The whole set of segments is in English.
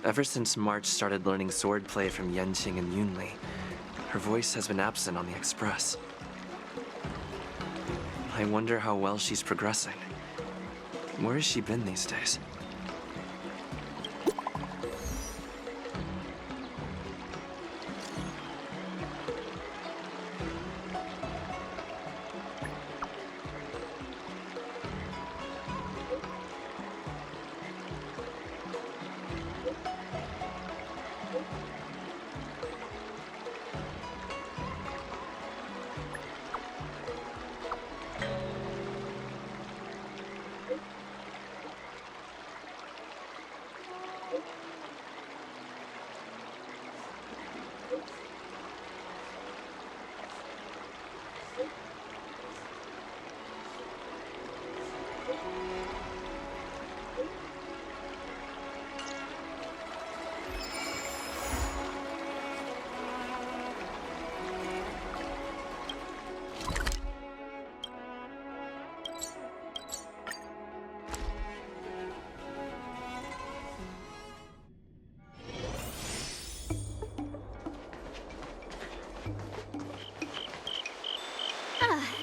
Ever since March started learning swordplay from Yenqing and Yunli, her voice has been absent on the Express. I wonder how well she's progressing. Where has she been these days?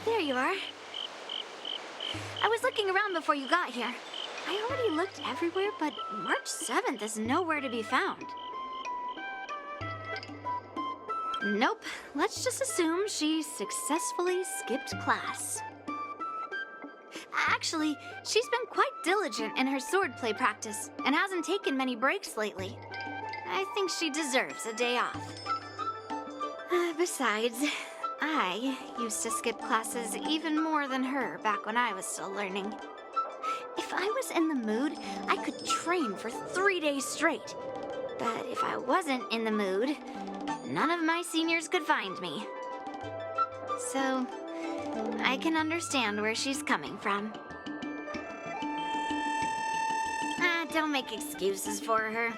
There you are. I was looking around before you got here. I already looked everywhere, but March 7th is nowhere to be found. Nope. Let's just assume she successfully skipped class. Actually, she's been quite diligent in her swordplay practice and hasn't taken many breaks lately. I think she deserves a day off. Besides, I used to skip classes even more than her back when I was still learning. If I was in the mood, I could train for 3 days straight. But if I wasn't in the mood, none of my seniors could find me. So, I can understand where she's coming from. Don't make excuses for her.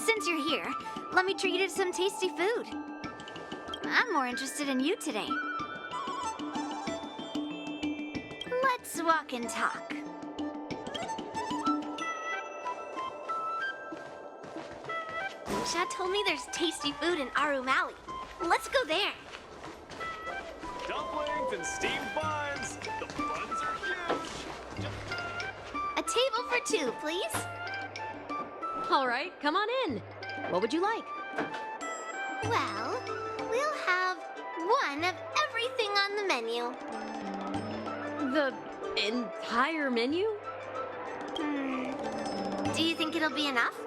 Since you're here, let me treat you to some tasty food. I'm more interested in you today. Let's walk and talk. Chad told me there's tasty food in Arum Alley. Let's go there. Dumplings and steamed buns. The buns are huge. A table for two, please. All right, come on in. What would you like? Well, we'll have one of everything on the menu. The entire menu? Do you think it'll be enough?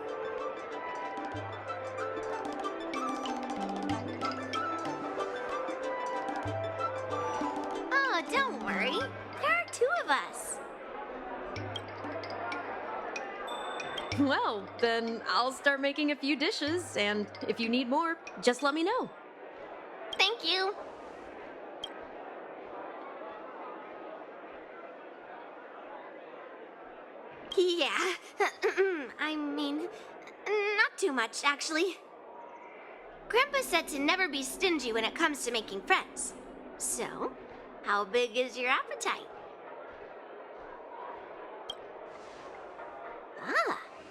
Oh, don't worry. There are two of us. Well, then I'll start making a few dishes, and if you need more, just let me know. Thank you. Yeah, I mean, not too much, actually. Grandpa said to never be stingy when it comes to making friends. So, how big is your appetite?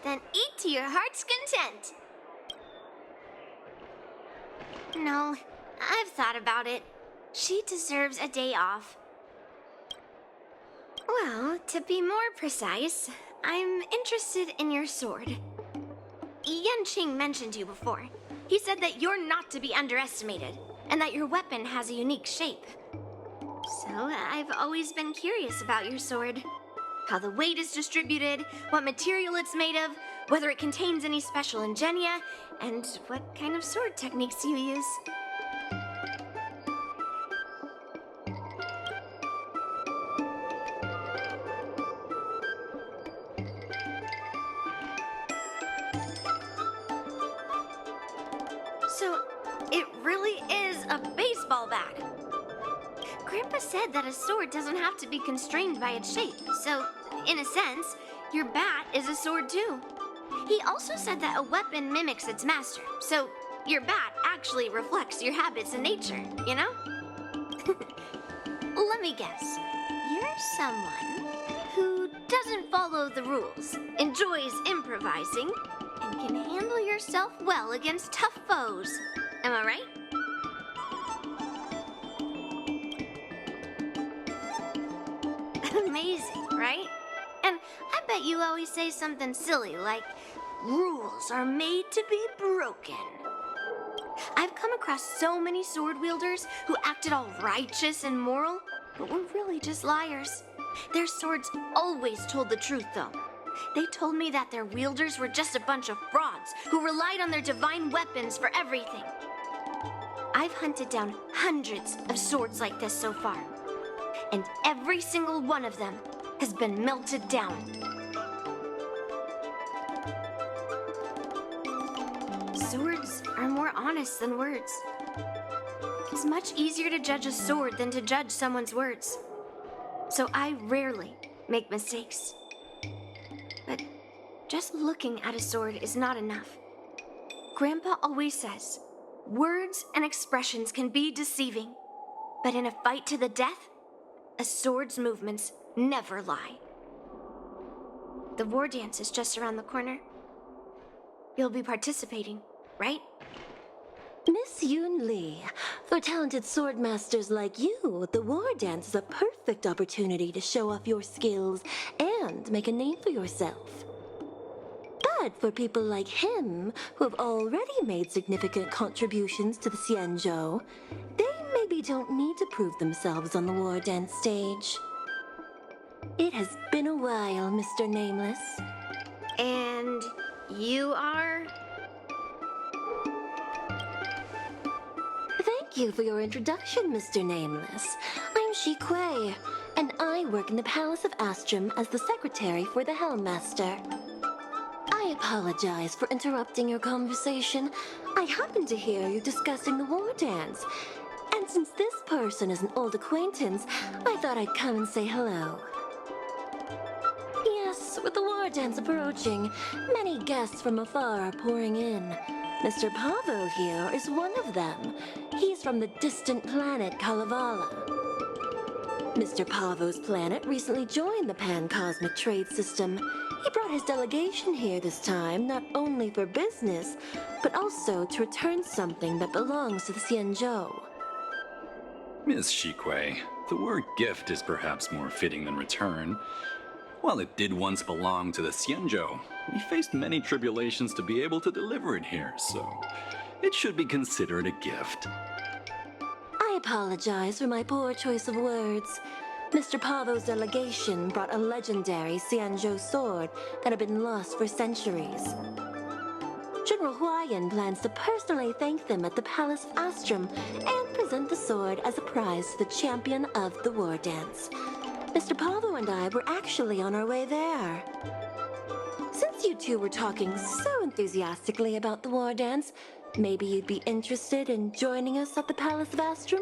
Then eat to your heart's content. No, I've thought about it. She deserves a day off. Well, to be more precise, I'm interested in your sword. Yenqing mentioned you before. He said that you're not to be underestimated, and that your weapon has a unique shape. So I've always been curious about your sword. How the weight is distributed, what material it's made of, whether it contains any special ingenia, and what kind of sword techniques you use. So, it really is a baseball bat. Grandpa said that a sword doesn't have to be constrained by its shape, so, in a sense, your bat is a sword too. He also said that a weapon mimics its master, so your bat actually reflects your habits and nature, you know? Let me guess. You're someone who doesn't follow the rules, enjoys improvising, and can handle yourself well against tough foes. Am I right? Amazing, right? And I bet you always say something silly like, rules are made to be broken. I've come across so many sword wielders who acted all righteous and moral, but were really just liars. Their swords always told the truth, though. They told me that their wielders were just a bunch of frauds who relied on their divine weapons for everything. I've hunted down hundreds of swords like this so far, and every single one of them has been melted down. Swords are more honest than words. It's much easier to judge a sword than to judge someone's words. So I rarely make mistakes. But just looking at a sword is not enough. Grandpa always says, words and expressions can be deceiving, but in a fight to the death, a sword's movements never lie. The war dance is just around the corner. You'll be participating, right? Miss Yoon Lee, for talented sword masters like you, the war dance is a perfect opportunity to show off your skills and make a name for yourself. But for people like him, who have already made significant contributions to the Xianzhou, they maybe don't need to prove themselves on the war dance stage. It has been a while, Mr. Nameless. And you are? Thank you for your introduction, Mr. Nameless. I'm Shi Kuei, and I work in the Palace of Astrum as the secretary for the Helmmaster. I apologize for interrupting your conversation. I happened to hear you discussing the war dance, and since this person is an old acquaintance, I thought I'd come and say hello. Yes, with the war dance approaching, many guests from afar are pouring in. Mr. Pavo here is one of them. He's from the distant planet Kalevala. Mr. Pavo's planet recently joined the Pan-Cosmic Trade System. He brought his delegation here this time, not only for business, but also to return something that belongs to the Xianzhou. Miss Shikui, the word gift is perhaps more fitting than return. While it did once belong to the Xianzhou, we faced many tribulations to be able to deliver it here, so it should be considered a gift. I apologize for my poor choice of words. Mr. Pavo's delegation brought a legendary Xianzhou sword that had been lost for centuries. General Huayan plans to personally thank them at the Palace of Astrum and present the sword as a prize to the champion of the war dance. Mr. Pavo and I were actually on our way there. Since you two were talking so enthusiastically about the war dance, maybe you'd be interested in joining us at the Palace of Astrum?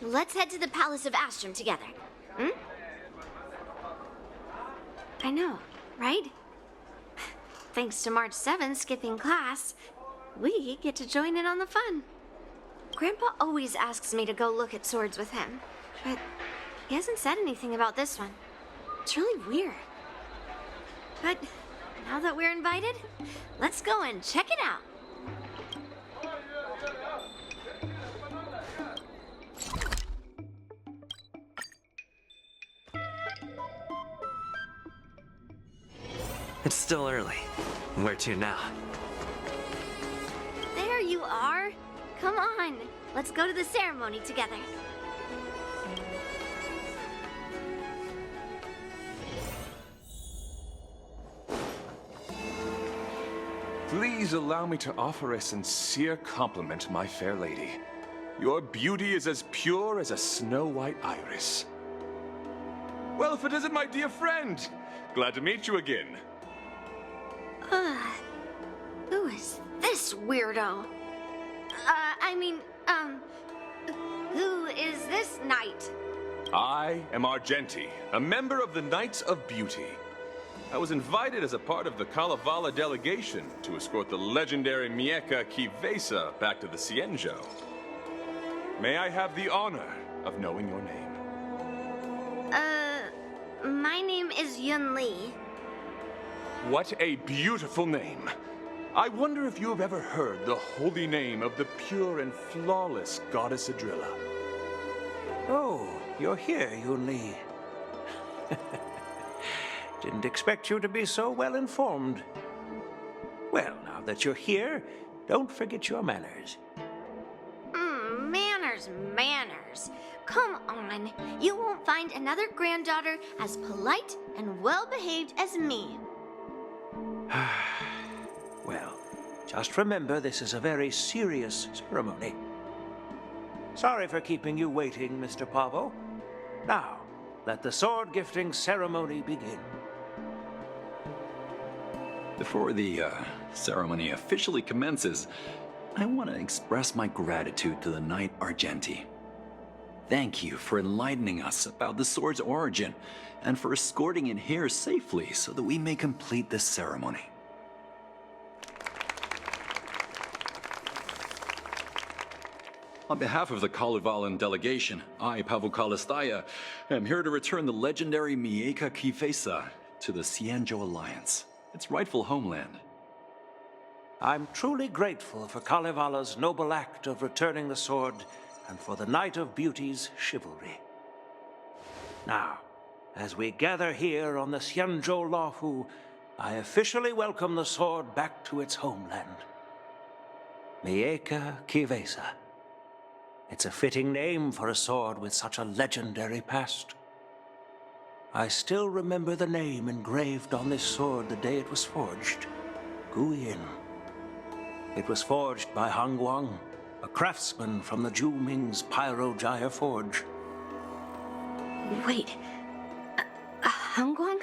Let's head to the Palace of Astrum together. I know, right? Thanks to March 7th skipping class, we get to join in on the fun. Grandpa always asks me to go look at swords with him, but he hasn't said anything about this one. It's really weird. But now that we're invited, let's go and check it out. It's still early. Where to now? There you are. Come on, let's go to the ceremony together. Please allow me to offer a sincere compliment, my fair lady. Your beauty is as pure as a snow-white iris. Well, if it isn't my dear friend, glad to meet you again. Who is this weirdo? Who is this knight? I am Argenti, a member of the Knights of Beauty. I was invited as a part of the Kalevala delegation to escort the legendary Mieka Kivesa back to the Xianzhou. May I have the honor of knowing your name? My name is Yun Li. What a beautiful name. I wonder if you have ever heard the holy name of the pure and flawless goddess Adrilla. Oh, you're here, Yun Li. Didn't expect you to be so well informed. Well, now that you're here, don't forget your manners. Manners. Come on. You won't find another granddaughter as polite and well-behaved as me. Well, just remember this is a very serious ceremony. Sorry for keeping you waiting, Mr. Pavo. Now, let the sword gifting ceremony begin. Before the ceremony officially commences, I want to express my gratitude to the Knight Argenti. Thank you for enlightening us about the sword's origin and for escorting it here safely so that we may complete this ceremony. On behalf of the Kalevalan delegation, I, Pavel Kalistaya, am here to return the legendary Mieka Kivesa to the Xianzhou Alliance, its rightful homeland. I'm truly grateful for Kalevala's noble act of returning the sword and for the Knight of Beauty's chivalry. Now, as we gather here on the Xianzhou Luofu, I officially welcome the sword back to its homeland. Mieka Kivesa. It's a fitting name for a sword with such a legendary past. I still remember the name engraved on this sword the day it was forged. Guyin. It was forged by Han Guang, a craftsman from the Zhu Ming's Pyrojaya Forge. Wait. Hongguang?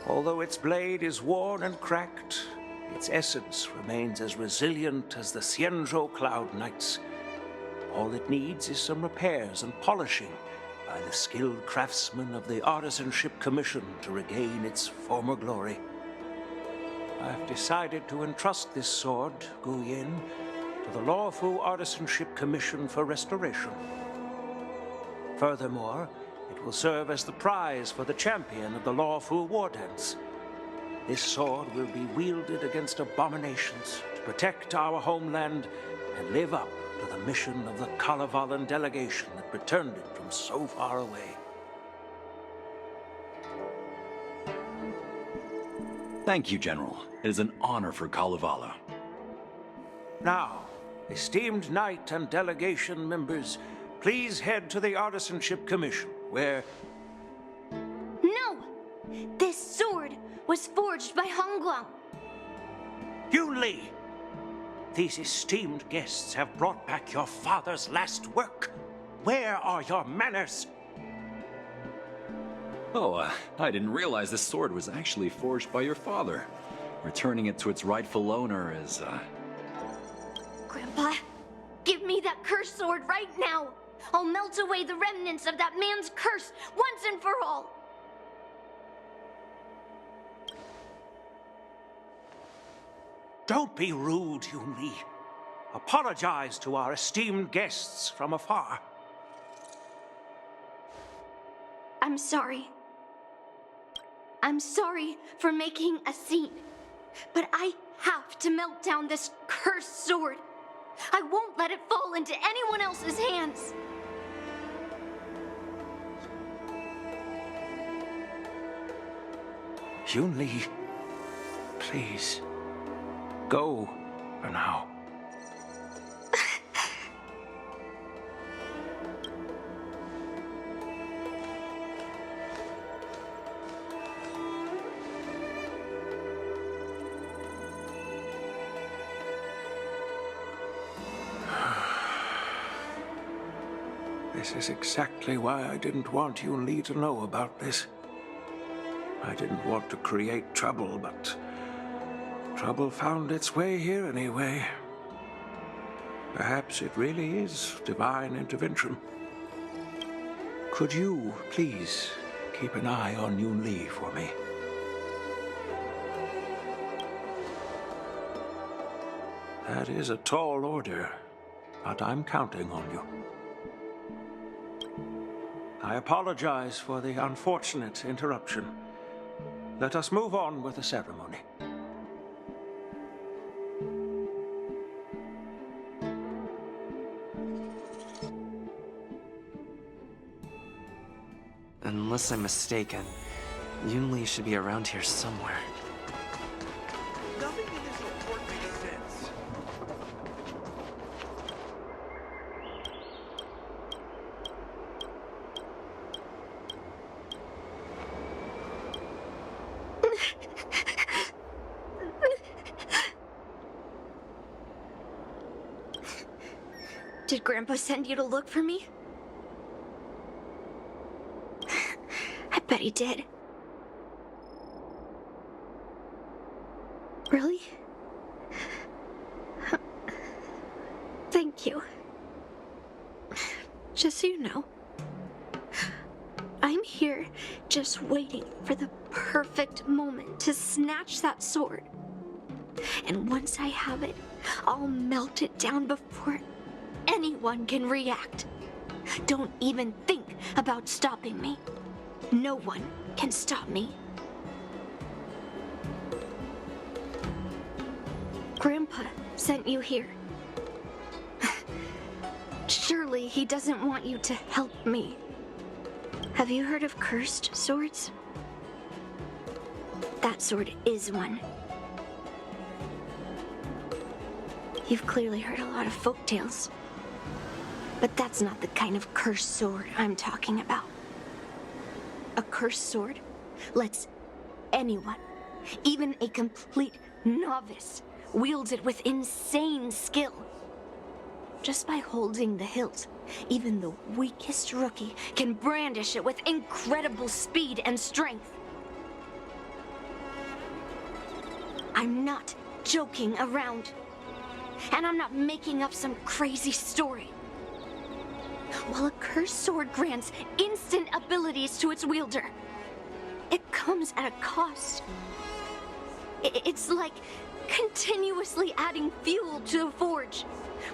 Although its blade is worn and cracked, its essence remains as resilient as the Xianzhou Cloud Knights. All it needs is some repairs and polishing by the skilled craftsmen of the Artisanship Commission to regain its former glory. I've decided to entrust this sword, Guyin, to the Luofu Artisanship Commission for restoration. Furthermore, it will serve as the prize for the champion of the Luofu War Dance. This sword will be wielded against abominations to protect our homeland and live up to the mission of the Kalevalan delegation that returned it from so far away. Thank you, General. It is an honor for Kalevala. Now, esteemed Knight and delegation members, please head to the Artisanship Commission, where... No! This sword was forged by Hongguang. Yun Li! These esteemed guests have brought back your father's last work. Where are your manners? Oh, I didn't realize this sword was actually forged by your father. Returning it to its rightful owner is, Grandpa, give me that cursed sword right now. I'll melt away the remnants of that man's curse once and for all. Don't be rude, Yun Li. Apologize to our esteemed guests from afar. I'm sorry. I'm sorry for making a scene, but I have to melt down this cursed sword. I won't let it fall into anyone else's hands. Yun Li, please, go for now. This is exactly why I didn't want Yun Li to know about this. I didn't want to create trouble, but trouble found its way here anyway. Perhaps it really is divine intervention. Could you, please, keep an eye on Yunli for me? That is a tall order, but I'm counting on you. I apologize for the unfortunate interruption. Let us move on with the ceremony. Unless I'm mistaken, Yunli should be around here somewhere. Nothing in this report makes sense. Did Grandpa send you to look for me? I bet he did. Really? Thank you. Just so you know, I'm here just waiting for the perfect moment to snatch that sword. And once I have it, I'll melt it down before anyone can react. Don't even think about stopping me. No one can stop me. Grandpa sent you here. Surely he doesn't want you to help me. Have you heard of cursed swords? That sword is one. You've clearly heard a lot of folk tales. But that's not the kind of cursed sword I'm talking about. A cursed sword lets anyone, even a complete novice, wield it with insane skill. Just by holding the hilt, even the weakest rookie can brandish it with incredible speed and strength. I'm not joking around. And I'm not making up some crazy story. While a cursed sword grants instant abilities to its wielder, it comes at a cost. It's like continuously adding fuel to the forge.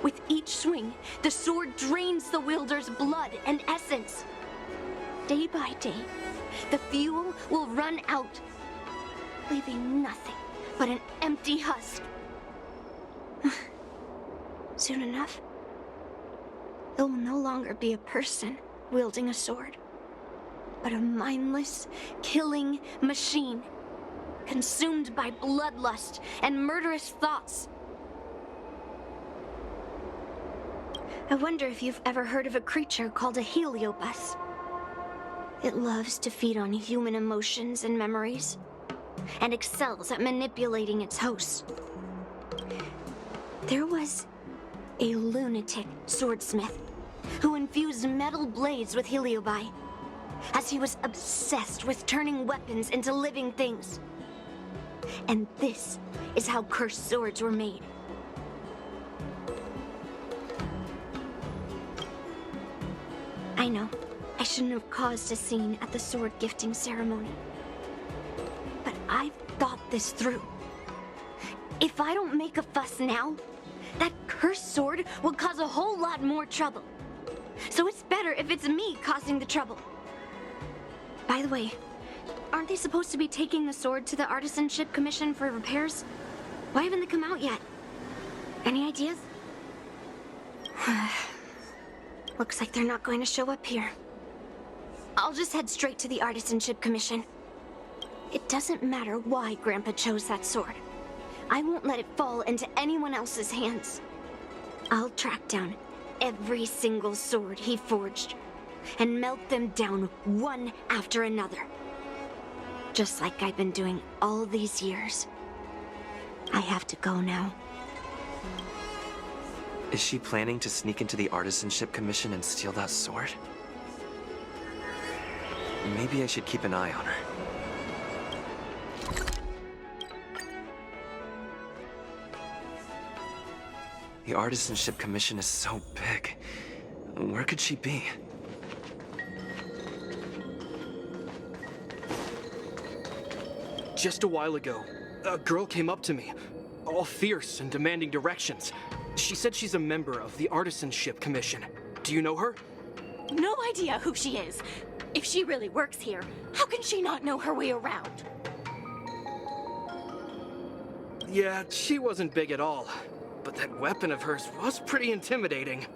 With each swing, the sword drains the wielder's blood and essence. Day by day, the fuel will run out, leaving nothing but an empty husk. Soon enough, it will no longer be a person wielding a sword, but a mindless, killing machine, consumed by bloodlust and murderous thoughts. I wonder if you've ever heard of a creature called a heliobus. It loves to feed on human emotions and memories, and excels at manipulating its hosts. There was a lunatic swordsmith who infused metal blades with heliobi, as he was obsessed with turning weapons into living things. And this is how cursed swords were made. I know, I shouldn't have caused a scene at the sword gifting ceremony. But I've thought this through. If I don't make a fuss now, that cursed sword will cause a whole lot more trouble. So it's better if it's me causing the trouble. By the way, aren't they supposed to be taking the sword to the Artisanship Commission for repairs? Why haven't they come out yet? Any ideas? Looks like they're not going to show up here. I'll just head straight to the Artisanship Commission. It doesn't matter why Grandpa chose that sword. I won't let it fall into anyone else's hands. I'll track down every single sword he forged and melt them down one after another. Just like I've been doing all these years. I have to go now. Is she planning to sneak into the Artisanship Commission and steal that sword? Maybe I should keep an eye on her. The Artisanship Commission is so big. Where could she be? Just a while ago, a girl came up to me, all fierce and demanding directions. She said she's a member of the Artisanship Commission. Do you know her? No idea who she is. If she really works here, how can she not know her way around? Yeah, she wasn't big at all. But that weapon of hers was pretty intimidating.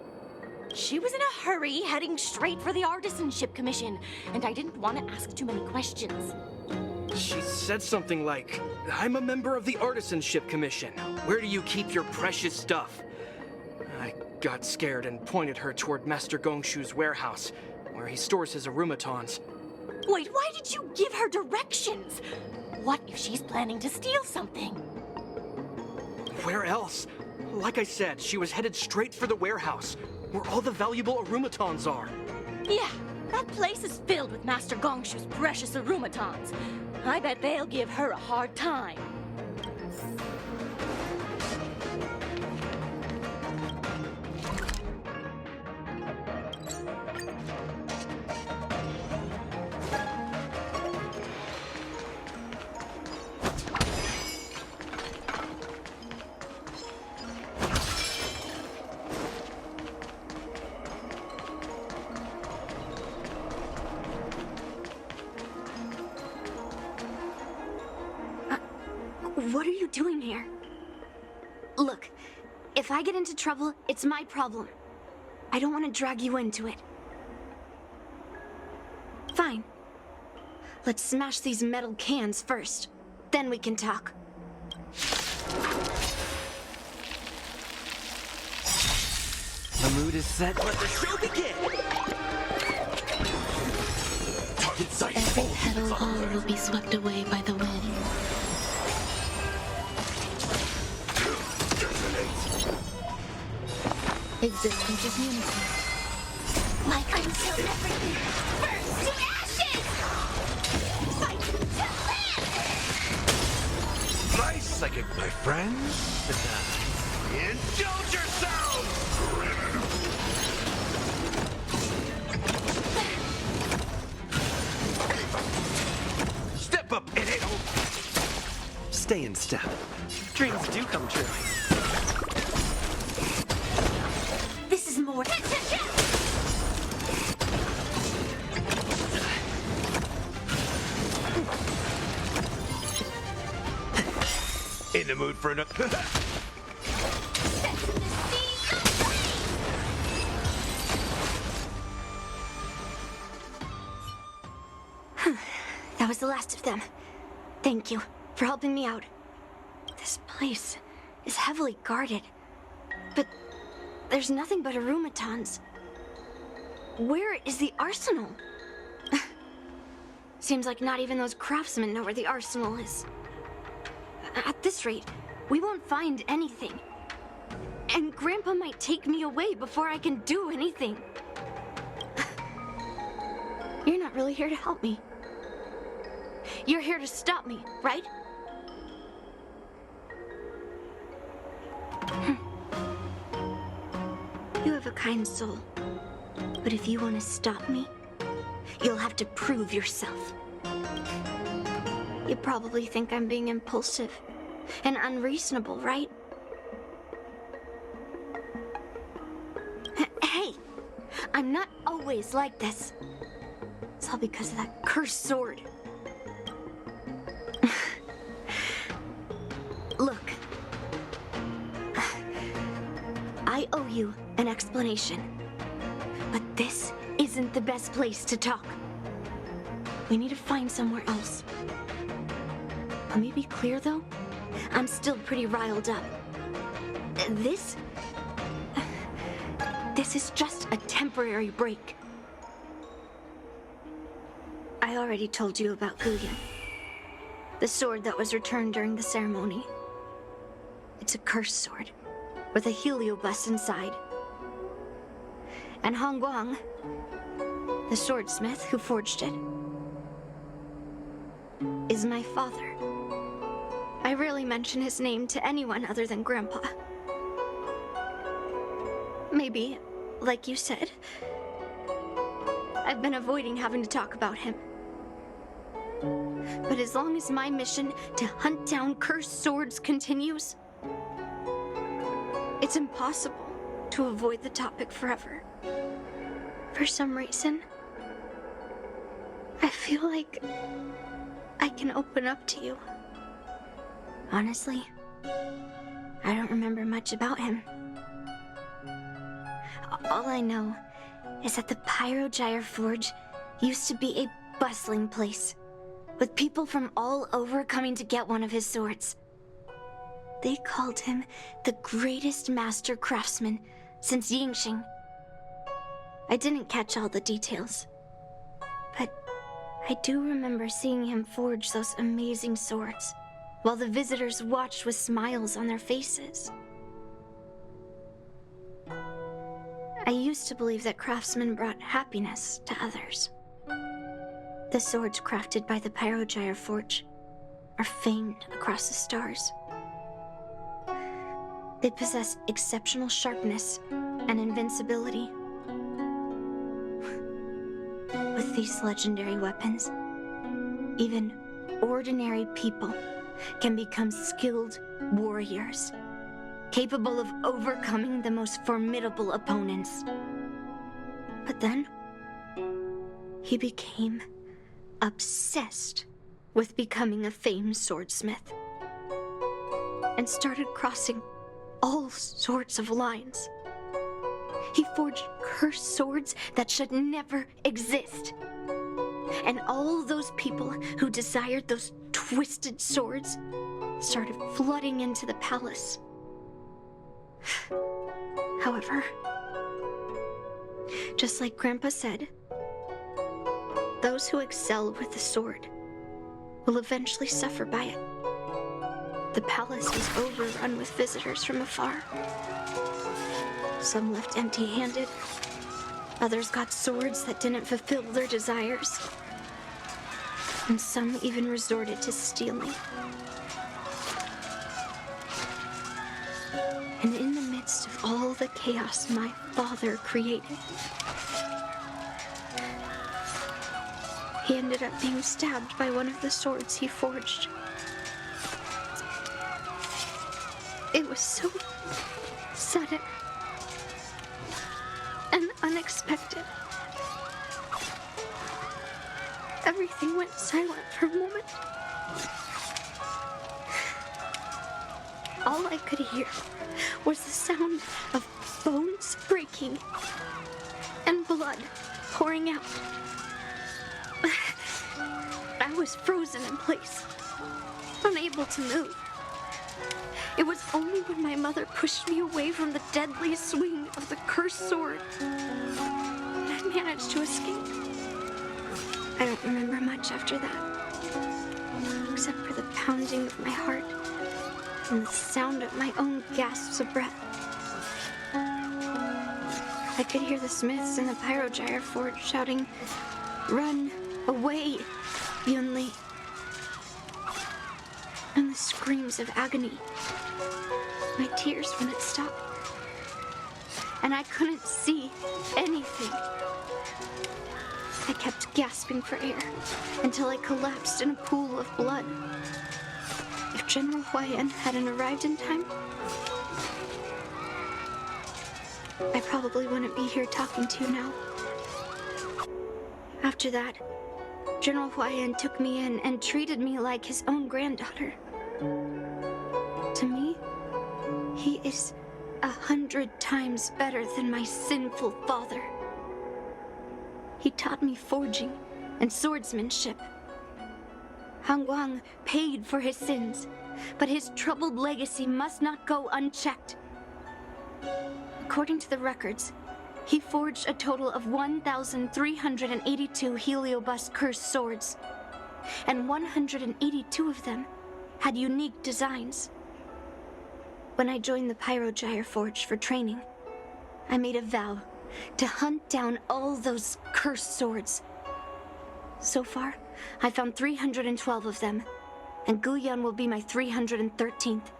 She was in a hurry, heading straight for the Artisanship Commission, and I didn't want to ask too many questions. She said something like, "I'm a member of the Artisanship Commission. Where do you keep your precious stuff?" I got scared and pointed her toward Master Gongshu's warehouse, where he stores his arumatons. Wait, why did you give her directions? What if she's planning to steal something? Where else? Like I said, she was headed straight for the warehouse, where all the valuable arumatons are. Yeah, that place is filled with Master Gongshu's precious arumatons. I bet they'll give her a hard time. What are you doing here? Look, if I get into trouble, it's my problem. I don't want to drag you into it. Fine. Let's smash these metal cans first. Then we can talk. The mood is set. Let the show begin! Target sight. Every petal hole will be swept away by the wind. Existence is unity. Like until everything burns to ashes! Fight to live! Nice psychic, my friends. Indulge yourselves! Step up and hit home. Stay in step. Dreams do come true. This is more. In the mood for another. That was the last of them. Thank you for helping me out. This place is heavily guarded, but there's nothing but arumatons. Where is the arsenal? Seems like not even those craftsmen know where the arsenal is. At this rate, we won't find anything. And Grandpa might take me away before I can do anything. You're not really here to help me. You're here to stop me, right? You have a kind soul. But if you want to stop me, you'll have to prove yourself. You probably think I'm being impulsive and unreasonable, right? Hey, I'm not always like this. It's all because of that cursed sword. Look, I owe you an explanation, but this isn't the best place to talk. We need to find somewhere else. Let me be clear, though. I'm still pretty riled up. This is just a temporary break. I already told you about Guyan, the sword that was returned during the ceremony. It's a cursed sword with a heliobus inside. And Hongguang, the swordsmith who forged it, is my father. I rarely mention his name to anyone other than Grandpa. Maybe, like you said, I've been avoiding having to talk about him. But as long as my mission to hunt down cursed swords continues, it's impossible to avoid the topic forever. For some reason, I feel like I can open up to you. Honestly, I don't remember much about him. All I know is that the Pyrogyre Forge used to be a bustling place, with people from all over coming to get one of his swords. They called him the greatest master craftsman since Yingxing. I didn't catch all the details, but I do remember seeing him forge those amazing swords, while the visitors watched with smiles on their faces. I used to believe that craftsmen brought happiness to others. The swords crafted by the Pyrogyre Forge are famed across the stars. They possess exceptional sharpness and invincibility. With these legendary weapons, even ordinary people can become skilled warriors, capable of overcoming the most formidable opponents. But then, he became obsessed with becoming a famed swordsmith, and started crossing all sorts of lines. He forged cursed swords that should never exist. And all those people who desired those twisted swords started flooding into the palace. However, just like Grandpa said, those who excel with the sword will eventually suffer by it. The palace was overrun with visitors from afar. Some left empty-handed. Others got swords that didn't fulfill their desires. And some even resorted to stealing. And in the midst of all the chaos my father created, he ended up being stabbed by one of the swords he forged. It was so sudden and unexpected. Everything went silent for a moment. All I could hear was the sound of bones breaking and blood pouring out. I was frozen in place, unable to move. It was only when my mother pushed me away from the deadly swing of the cursed sword that I managed to escape. I don't remember much after that, except for the pounding of my heart and the sound of my own gasps of breath. I could hear the smiths in the Pyrogyre Forge shouting, "Run away, Yunli!" and the screams of agony. My tears wouldn't stop, and I couldn't see anything. I kept gasping for air until I collapsed in a pool of blood. If General Huayan hadn't arrived in time, I probably wouldn't be here talking to you now. After that, General Huayan took me in and treated me like his own granddaughter. To me, he is 100 times better than my sinful father. He taught me forging and swordsmanship. Han Guang paid for his sins, but his troubled legacy must not go unchecked. According to the records, he forged a total of 1,382 Heliobus cursed swords, and 182 of them had unique designs. When I joined the Pyrogyre Forge for training, I made a vow to hunt down all those cursed swords. So far, I found 312 of them, and Guyan will be my 313th.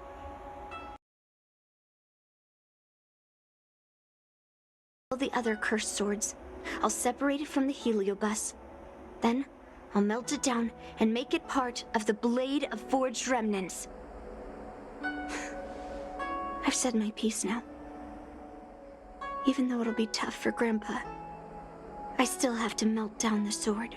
All the other cursed swords, I'll separate it from the Heliobus. Then, I'll melt it down and make it part of the Blade of Forged Remnants. I've said my piece now. Even though it'll be tough for Grandpa, I still have to melt down the sword.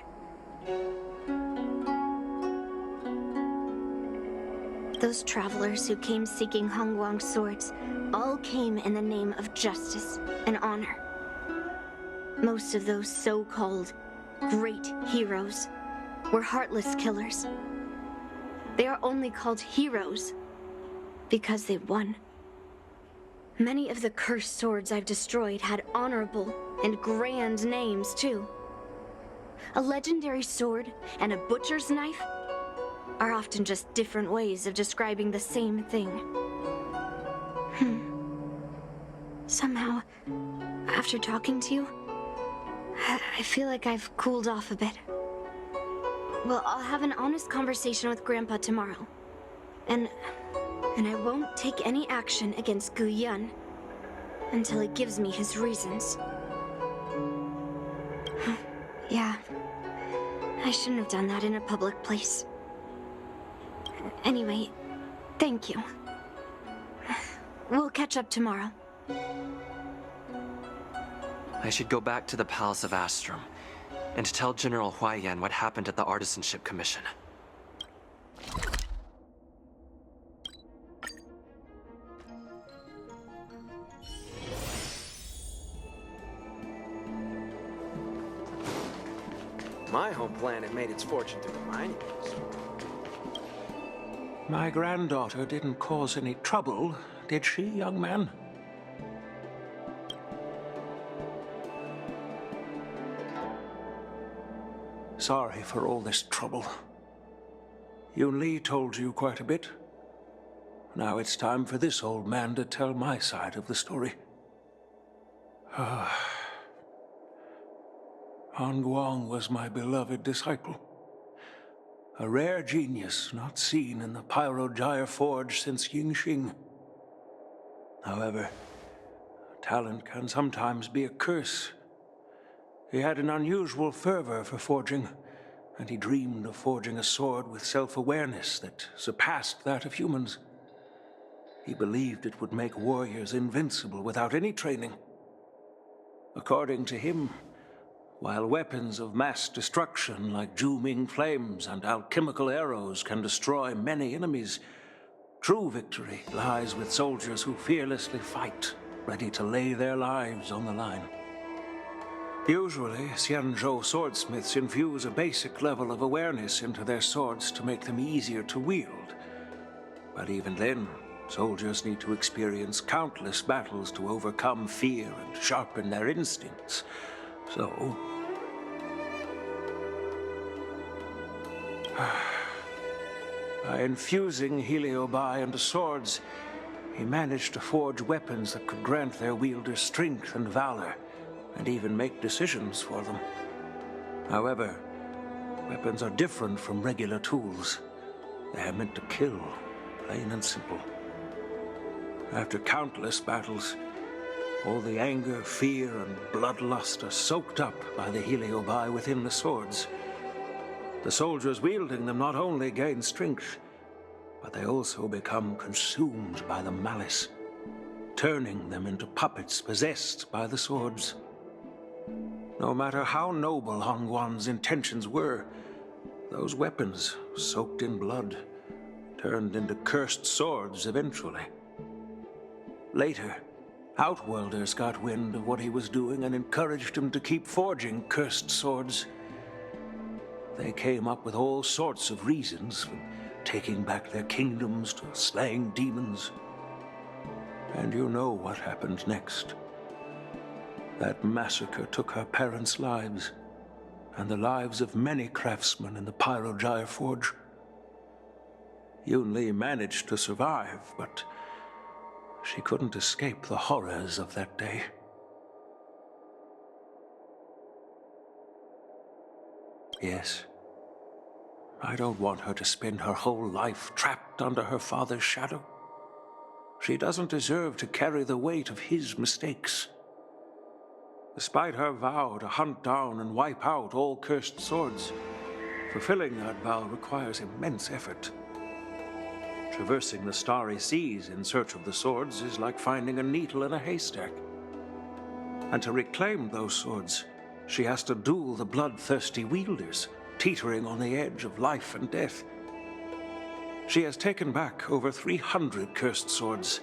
Those travelers who came seeking Hongguang's swords all came in the name of justice and honor. Most of those so-called great heroes were heartless killers. They are only called heroes because they won. Many of the cursed swords I've destroyed had honorable and grand names, too. A legendary sword and a butcher's knife are often just different ways of describing the same thing. Somehow, after talking to you, I feel like I've cooled off a bit. Well, I'll have an honest conversation with Grandpa tomorrow. And I won't take any action against Gu Yun until he gives me his reasons. Yeah, I shouldn't have done that in a public place. Anyway, thank you. We'll catch up tomorrow. I should go back to the Palace of Astrum and tell General Huaiyan what happened at the Artisanship Commission. My home planet made its fortune through the mining industry. My granddaughter didn't cause any trouble, did she, young man? Sorry for all this trouble. Yun Li told you quite a bit. Now it's time for this old man to tell my side of the story. Hongguang was my beloved disciple. A rare genius not seen in the Pyrogyre Forge since Yingxing. However, talent can sometimes be a curse. He had an unusual fervor for forging, and he dreamed of forging a sword with self-awareness that surpassed that of humans. He believed it would make warriors invincible without any training. According to him, while weapons of mass destruction like Zhu-Ming flames and alchemical arrows can destroy many enemies, true victory lies with soldiers who fearlessly fight, ready to lay their lives on the line. Usually, Xianzhou swordsmiths infuse a basic level of awareness into their swords to make them easier to wield. But even then, soldiers need to experience countless battles to overcome fear and sharpen their instincts. So, by infusing Heliobi into swords, he managed to forge weapons that could grant their wielders strength and valor, and even make decisions for them. However, weapons are different from regular tools. They are meant to kill, plain and simple. After countless battles, all the anger, fear, and bloodlust are soaked up by the Heliobi within the swords. The soldiers wielding them not only gain strength, but they also become consumed by the malice, turning them into puppets possessed by the swords. No matter how noble Hongguang's intentions were, those weapons, soaked in blood, turned into cursed swords eventually. Later, Outworlders got wind of what he was doing and encouraged him to keep forging cursed swords. They came up with all sorts of reasons, from taking back their kingdoms to slaying demons. And you know what happened next. That massacre took her parents' lives, and the lives of many craftsmen in the Pyrogyre Forge. Yun Li managed to survive, but she couldn't escape the horrors of that day. Yes, I don't want her to spend her whole life trapped under her father's shadow. She doesn't deserve to carry the weight of his mistakes. Despite her vow to hunt down and wipe out all cursed swords, Fulfilling that vow requires immense effort. Traversing the starry seas in search of the swords is like finding a needle in a haystack. And to reclaim those swords, she has to duel the bloodthirsty wielders, teetering on the edge of life and death. She has taken back over 300 cursed swords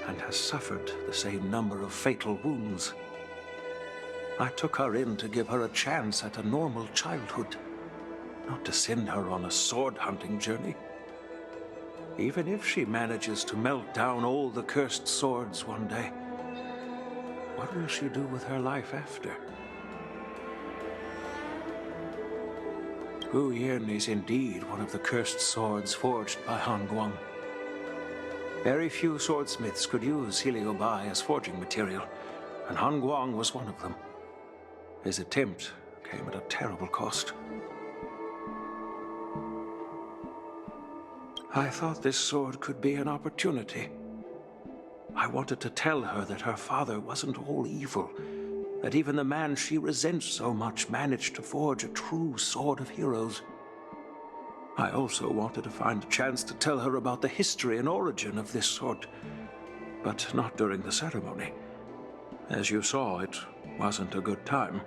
and has suffered the same number of fatal wounds. I took her in to give her a chance at a normal childhood, not to send her on a sword-hunting journey. Even if she manages to melt down all the cursed swords one day, what will she do with her life after? Gu Yin is indeed one of the cursed swords forged by Han Guang. Very few swordsmiths could use Heliobai as forging material, and Han Guang was one of them. His attempt came at a terrible cost. I thought this sword could be an opportunity. I wanted to tell her that her father wasn't all evil, that even the man she resents so much managed to forge a true sword of heroes. I also wanted to find a chance to tell her about the history and origin of this sword, but not during the ceremony. As you saw, it wasn't a good time.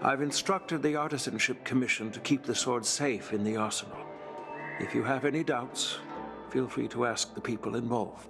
I've instructed the Artisanship Commission to keep the sword safe in the arsenal. If you have any doubts, feel free to ask the people involved.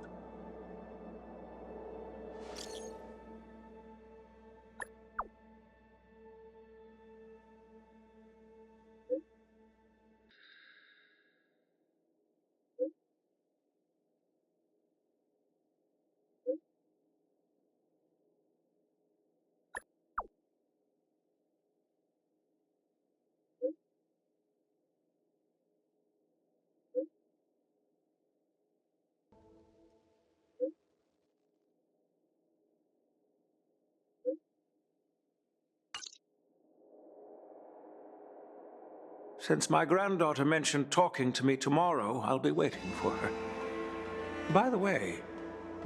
Since my granddaughter mentioned talking to me tomorrow, I'll be waiting for her. By the way,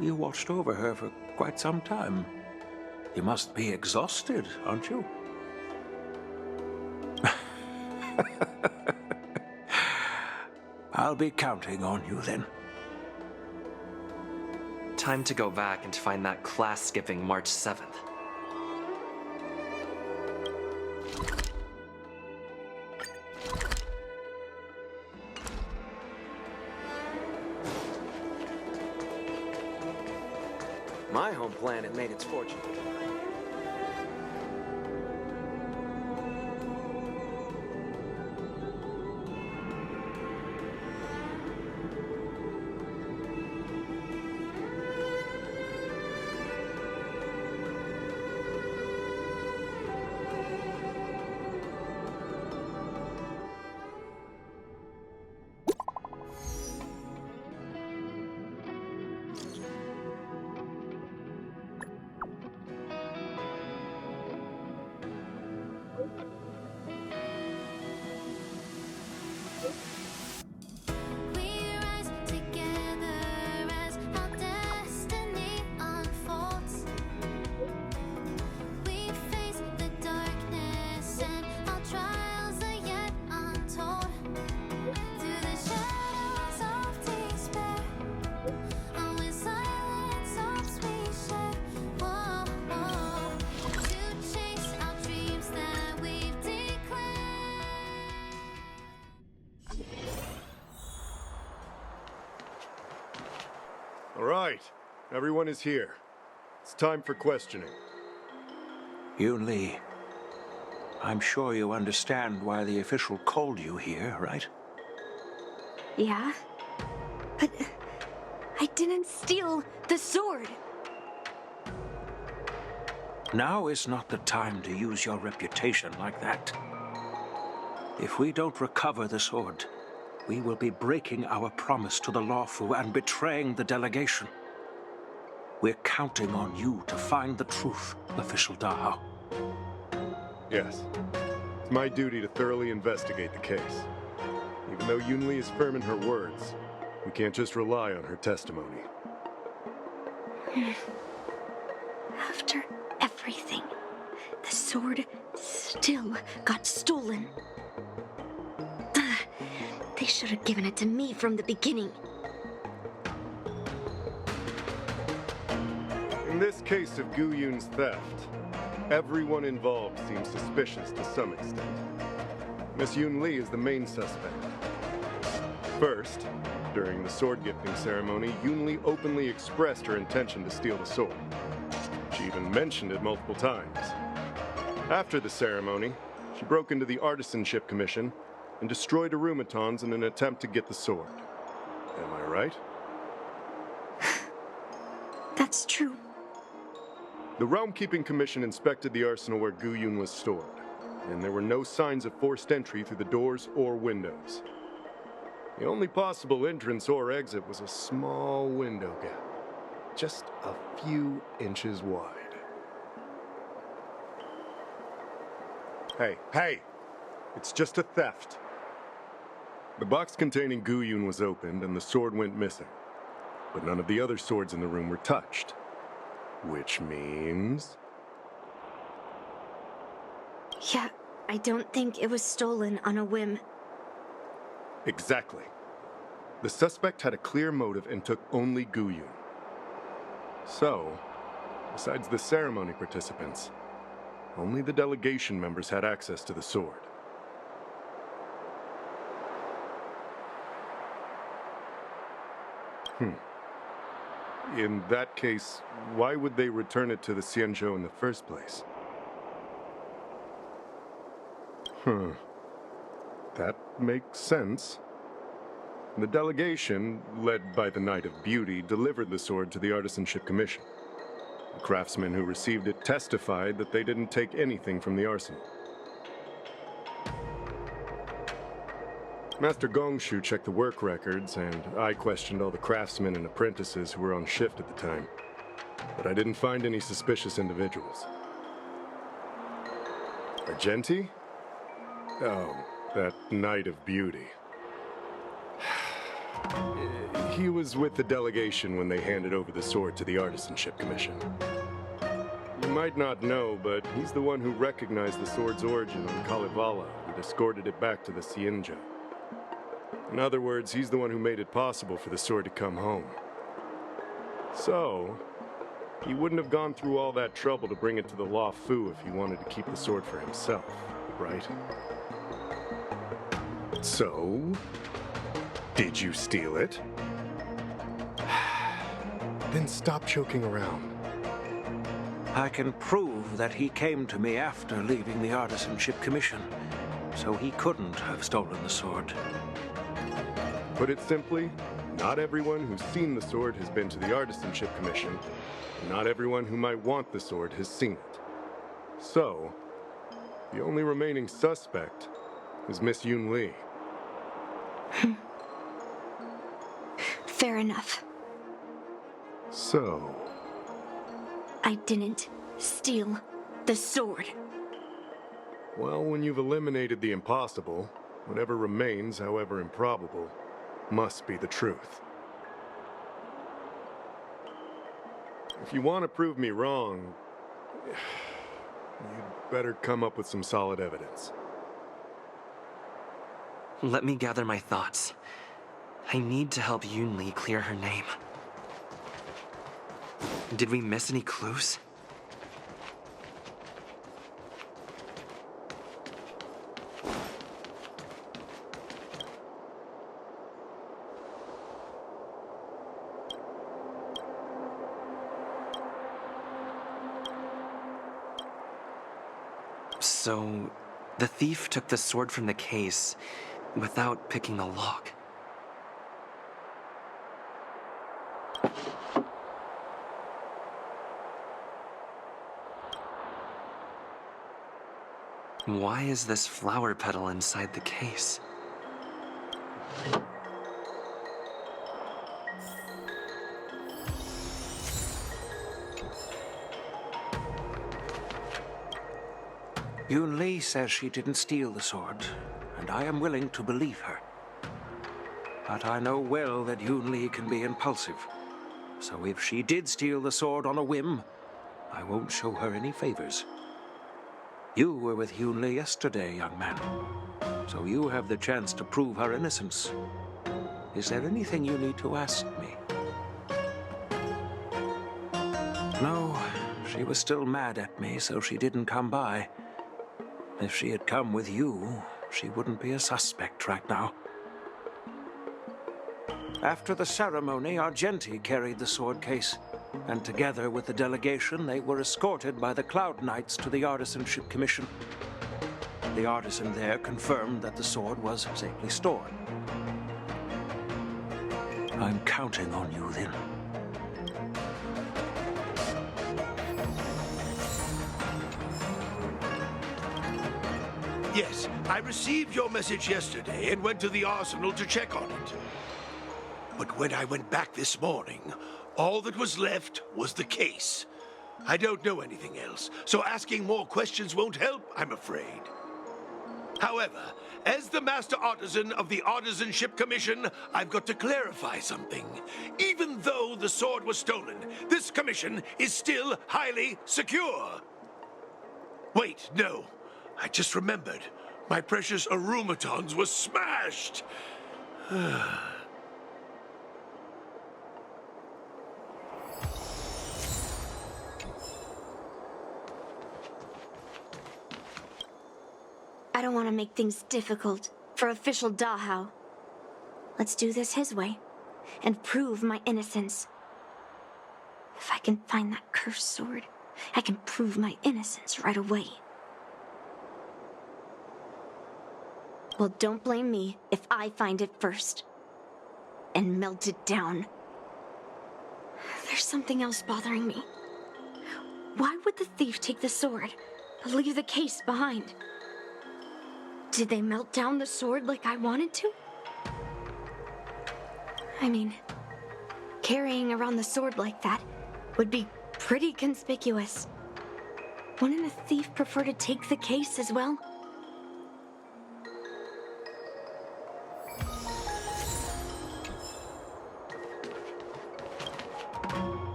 you watched over her for quite some time. You must be exhausted, aren't you? I'll be counting on you then. Time to go back and find that class-skipping March 7th. My home planet made its fortune. All right, everyone is here. It's time for questioning. Yun Li, I'm sure you understand why the official called you here, right? Yeah? But I didn't steal the sword. Now is not the time to use your reputation like that. If we don't recover the sword, we will be breaking our promise to the Lawfu and betraying the delegation. We're counting on you to find the truth, Official Dahao. Yes. It's my duty to thoroughly investigate the case. Even though Yun Li is firm in her words, we can't just rely on her testimony. After everything, the sword still got stolen. They should have given it to me from the beginning. In this case of Gu Yun's theft, everyone involved seems suspicious to some extent. Miss Yun Li is the main suspect. First, during the sword gifting ceremony, Yun Li openly expressed her intention to steal the sword. She even mentioned it multiple times. After the ceremony, she broke into the Artisanship Commission and destroyed arumatons in an attempt to get the sword. Am I right? That's true. The Realm Keeping Commission inspected the arsenal where Gu Yun was stored, and there were no signs of forced entry through the doors or windows. The only possible entrance or exit was a small window gap, just a few inches wide. Hey! It's just a theft. The box containing Gu Yun was opened and the sword went missing, but none of the other swords in the room were touched. Which means... Yeah, I don't think it was stolen on a whim. Exactly. The suspect had a clear motive and took only Gu Yun. So, besides the ceremony participants, only the delegation members had access to the sword. In that case, why would they return it to the Xianzhou in the first place? That makes sense. The delegation, led by the Knight of Beauty, delivered the sword to the Artisanship Commission. The craftsmen who received it testified that they didn't take anything from the arsenal. Master Gongshu checked the work records, and I questioned all the craftsmen and apprentices who were on shift at the time. But I didn't find any suspicious individuals. Argenti? Oh, that Knight of Beauty. He was with the delegation when they handed over the sword to the Artisanship Commission. You might not know, but he's the one who recognized the sword's origin on Kalevala and escorted it back to the Xianzhou. In other words, he's the one who made it possible for the sword to come home. So, he wouldn't have gone through all that trouble to bring it to the Law Fu if he wanted to keep the sword for himself, right? So, did you steal it? Then stop joking around. I can prove that he came to me after leaving the Artisanship Commission, so he couldn't have stolen the sword. Put it simply, not everyone who's seen the sword has been to the Artisanship Commission, and not everyone who might want the sword has seen it. So, the only remaining suspect is Miss Yun Li. Fair enough. So... I didn't steal the sword. Well, when you've eliminated the impossible, whatever remains, however improbable, must be the truth. If you want to prove me wrong, you'd better come up with some solid evidence. Let me gather my thoughts. I need to help Yun Li clear her name. Did we miss any clues? So, the thief took the sword from the case without picking the lock. Why is this flower petal inside the case? Yun Li says she didn't steal the sword, and I am willing to believe her. But I know well that Yun Li can be impulsive, so if she did steal the sword on a whim, I won't show her any favors. You were with Yun Li yesterday, young man. so you have the chance to prove her innocence. Is there anything you need to ask me? No, she was still mad at me, so she didn't come by. If she had come with you, she wouldn't be a suspect right now. After the ceremony, Argenti carried the sword case, and together with the delegation, they were escorted by the Cloud Knights to the Artisanship Commission. The artisan there confirmed that the sword was safely stored. I'm counting on you, then. Yes, I received your message yesterday and went to the arsenal to check on it. But when I went back this morning, all that was left was the case. I don't know anything else, so asking more questions won't help, I'm afraid. However, as the Master Artisan of the Artisanship Commission, I've got to clarify something. Even though the sword was stolen, this commission is still highly secure. Wait, no. I just remembered. My precious arumatons was smashed. I don't want to make things difficult for official Dahao. Let's do this his way and prove my innocence. If I can find that cursed sword, I can prove my innocence right away. Well, don't blame me if I find it first and melt it down. There's something else bothering me. Why would the thief take the sword but leave the case behind? Did they melt down the sword like I wanted to? I mean, carrying around the sword like that would be pretty conspicuous. Wouldn't a thief prefer to take the case as well?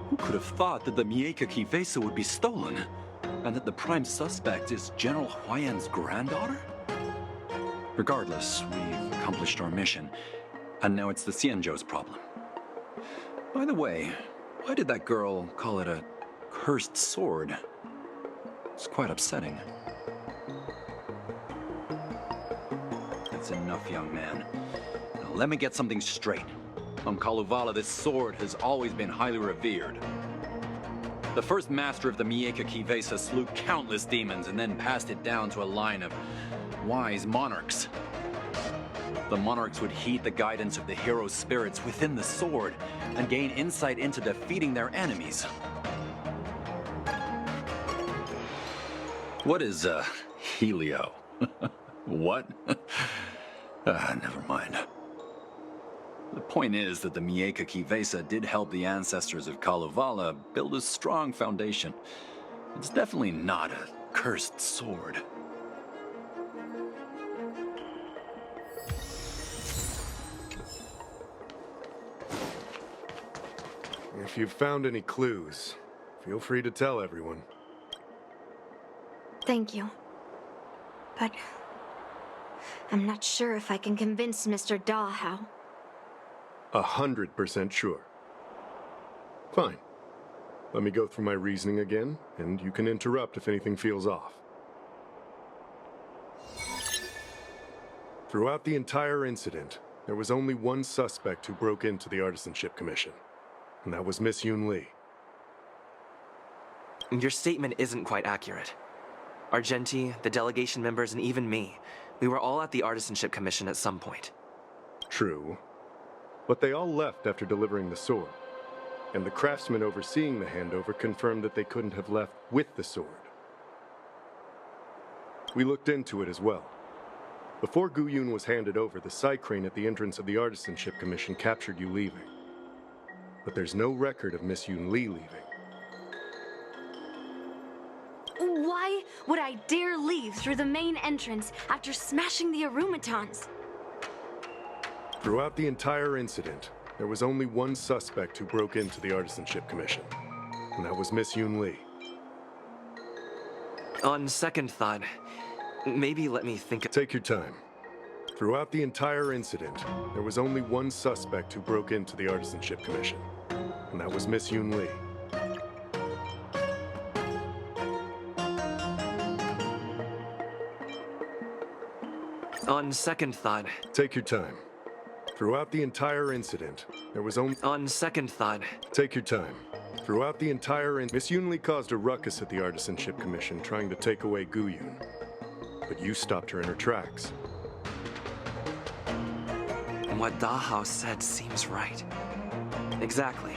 Who could have thought that the Miekaki vesa would be stolen? And that the prime suspect is General Huayan's granddaughter? Regardless, we've accomplished our mission, and now it's the Xianzhou's problem. By the way, why did that girl call it a cursed sword? It's quite upsetting. That's enough, young man. Now let me get something straight. On Kalevala, this sword has always been highly revered. The first master of the Miekaki vesa slew countless demons and then passed it down to a line of wise monarchs. The monarchs would heed the guidance of the hero spirits within the sword and gain insight into defeating their enemies. What is, Helio? What? Never mind. The point is that the Miekaki vesa did help the ancestors of Kalevala build a strong foundation. It's definitely not a cursed sword. If you've found any clues, feel free to tell everyone. Thank you. But I'm not sure if I can convince Mr. Dahao. 100% sure. Fine. Let me go through my reasoning again, and you can interrupt if anything feels off. Throughout the entire incident, there was only one suspect who broke into the Artisanship Commission, and that was Miss Yun Li. Your statement isn't quite accurate. Argenti, the delegation members, and even me, we were all at the Artisanship Commission at some point. True. But they all left after delivering the sword, and the craftsman overseeing the handover confirmed that they couldn't have left with the sword. We looked into it as well. Before Gu Yun was handed over, the side crane at the entrance of the Artisanship Commission captured you leaving. But there's no record of Miss Yun Li leaving. Why would I dare leave through the main entrance after smashing the arumatons? Throughout the entire incident, there was only one suspect who broke into the Artisanship Commission, and that was Miss Yun Li. On second thought, maybe let me think. Take your time. Throughout the entire incident, there was only one suspect who broke into the Artisanship Commission, and that was Miss Yoon Lee. On second thought... Take your time. Throughout the entire incident, there was only... On second thought... Take your time. Throughout the entire Miss Yoon Lee caused a ruckus at the Artisanship Commission trying to take away Guyun. But you stopped her in her tracks. What Dahao said seems right. Exactly.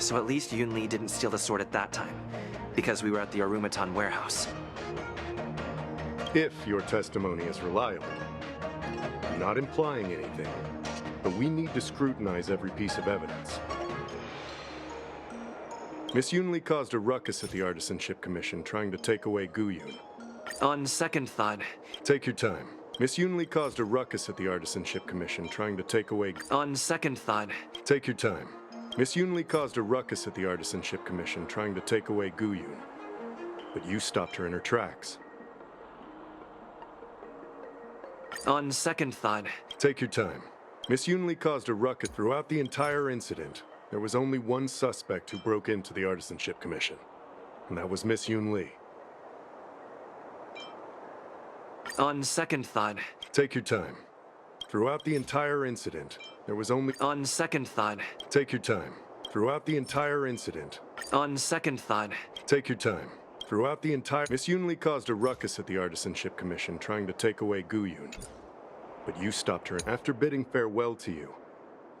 So at least Yoon Lee didn't steal the sword at that time, because we were at the Arumatan warehouse. If your testimony is reliable. I'm not implying anything, but we need to scrutinize every piece of evidence. Miss Yoon Lee caused a ruckus at the Artisanship Commission trying to take away Guyun. On second thought... Take your time. Miss Yoon Lee caused a ruckus at the Artisanship Commission trying to take away... On second thought... Take your time. Miss Yoon Lee caused a ruckus at the Artisanship Commission trying to take away Guyun. But you stopped her in her tracks. On second thought... Take your time. Miss Yoon Lee caused a ruckus throughout the entire incident. There was only one suspect who broke into the Artisanship Commission, and that was Miss Yoon Lee. On second thought... Take your time. Throughout the entire incident, there was only... On second thought... Take your time. Throughout the entire incident... On second thought... Take your time. Throughout the entire... Miss Yoon Lee caused a ruckus at the Artisanship Commission trying to take away Guyun. But you stopped her. After bidding farewell to you,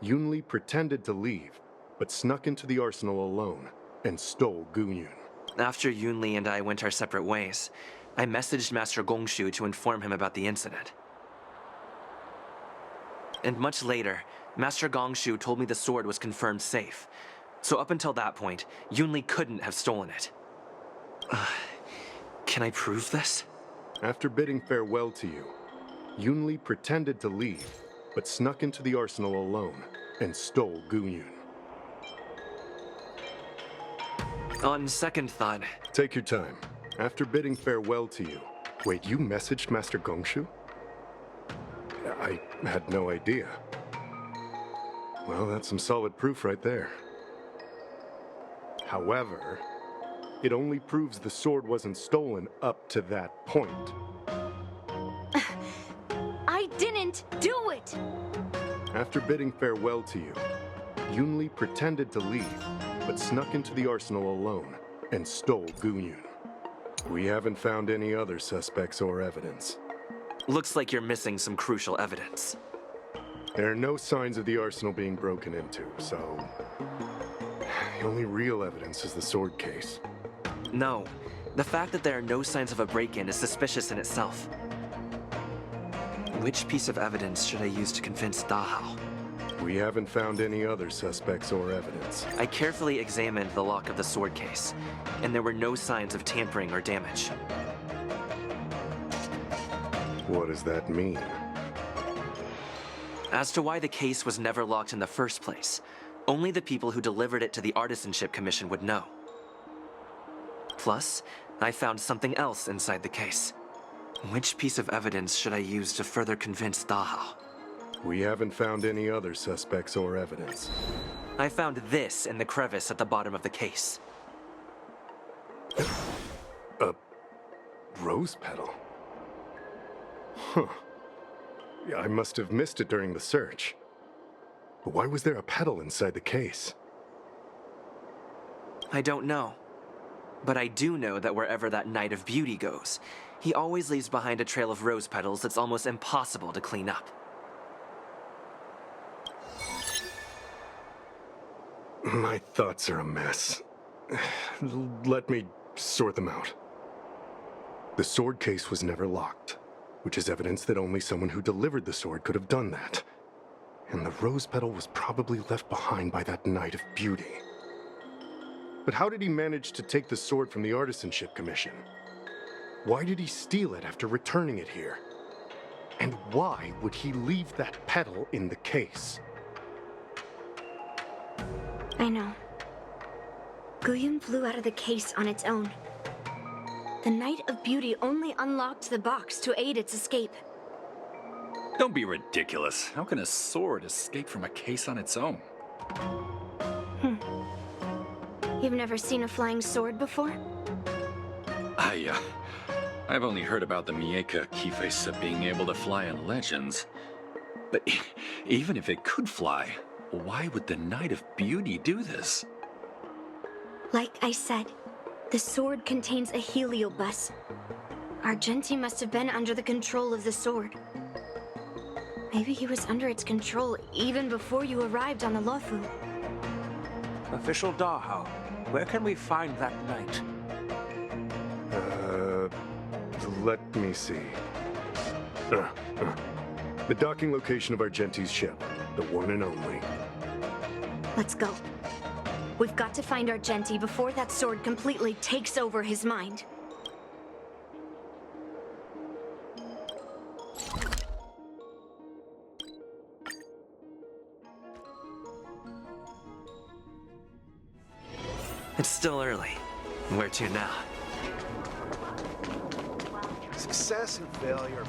Yoon Lee pretended to leave, but snuck into the arsenal alone and stole Guyun. After Yoon Lee and I went our separate ways, I messaged Master Gongshu to inform him about the incident. And much later, Master Gongshu told me the sword was confirmed safe. So up until that point, Yoon Lee couldn't have stolen it. Can I prove this? After bidding farewell to you, Yoon Lee pretended to leave, but snuck into the arsenal alone and stole Guyun. On second thought... Take your time. After bidding farewell to you... Wait, you messaged Master Gongshu? I had no idea. Well, that's some solid proof right there. However, it only proves the sword wasn't stolen up to that point. I didn't do it! After bidding farewell to you, Yoon Lee pretended to leave, but snuck into the arsenal alone and stole Guyun. We haven't found any other suspects or evidence. Looks like you're missing some crucial evidence. There are no signs of the arsenal being broken into, so... The only real evidence is the sword case. No. The fact that there are no signs of a break-in is suspicious in itself. Which piece of evidence should I use to convince Dahao? We haven't found any other suspects or evidence. I carefully examined the lock of the sword case, and there were no signs of tampering or damage. What does that mean? As to why the case was never locked in the first place, only the people who delivered it to the Artisanship Commission would know. Plus, I found something else inside the case. Which piece of evidence should I use to further convince Dahao? We haven't found any other suspects or evidence. I found this in the crevice at the bottom of the case. A rose petal? Huh. I must have missed it during the search. But why was there a petal inside the case? I don't know. But I do know that wherever that Knight of Beauty goes, he always leaves behind a trail of rose petals that's almost impossible to clean up. My thoughts are a mess. Let me sort them out. The sword case was never locked, which is evidence that only someone who delivered the sword could have done that. And the rose petal was probably left behind by that Knight of Beauty. But how did he manage to take the sword from the Artisanship Commission? Why did he steal it after returning it here? And why would he leave that petal in the case? I know. Guyun flew out of the case on its own. The Knight of Beauty only unlocked the box to aid its escape. Don't be ridiculous. How can a sword escape from a case on its own? You've never seen a flying sword before? I've only heard about the Mieka Kifesa being able to fly in legends. But even if it could fly, why would the Knight of Beauty do this? Like I said, the sword contains a heliobus. Argenti must have been under the control of the sword. Maybe he was under its control even before you arrived on the Lofu. Official Dahao, where can we find that knight? Let me see. The docking location of Argenti's ship. The one and only. Let's go. We've got to find Argenti before that sword completely takes over his mind. It's still early. Where to now? Success and failure.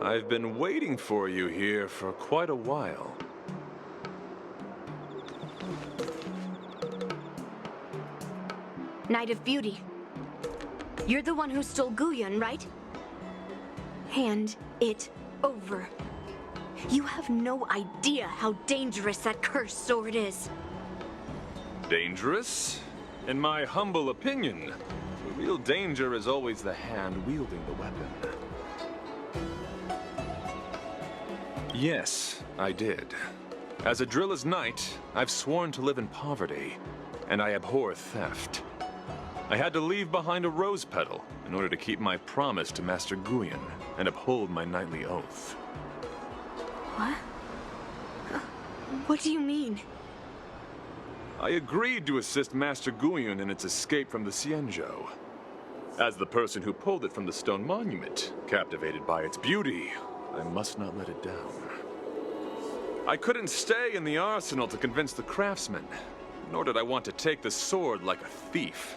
I've been waiting for you here for quite a while. Knight of Beauty. You're the one who stole Guyun, right? Hand it over. You have no idea how dangerous that cursed sword is. Dangerous? In my humble opinion, the real danger is always the hand wielding the weapon. Yes, I did. As a Drilla's knight, I've sworn to live in poverty, and I abhor theft. I had to leave behind a rose petal in order to keep my promise to Master Guyun and uphold my knightly oath. What? What do you mean? I agreed to assist Master Guyun in its escape from the Xianzhou. As the person who pulled it from the stone monument, captivated by its beauty, I must not let it down. I couldn't stay in the arsenal to convince the craftsman, nor did I want to take the sword like a thief.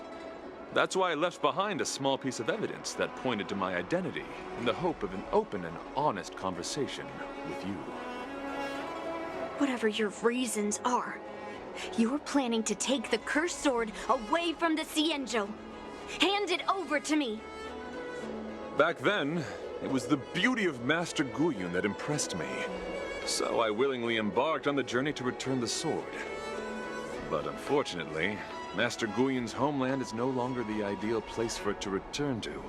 That's why I left behind a small piece of evidence that pointed to my identity in the hope of an open and honest conversation with you. Whatever your reasons are, you're planning to take the cursed sword away from the Xianzhou. Hand it over to me! Back then, it was the beauty of Master Guyun that impressed me, so I willingly embarked on the journey to return the sword. But unfortunately, Master Guyun's homeland is no longer the ideal place for it to return to.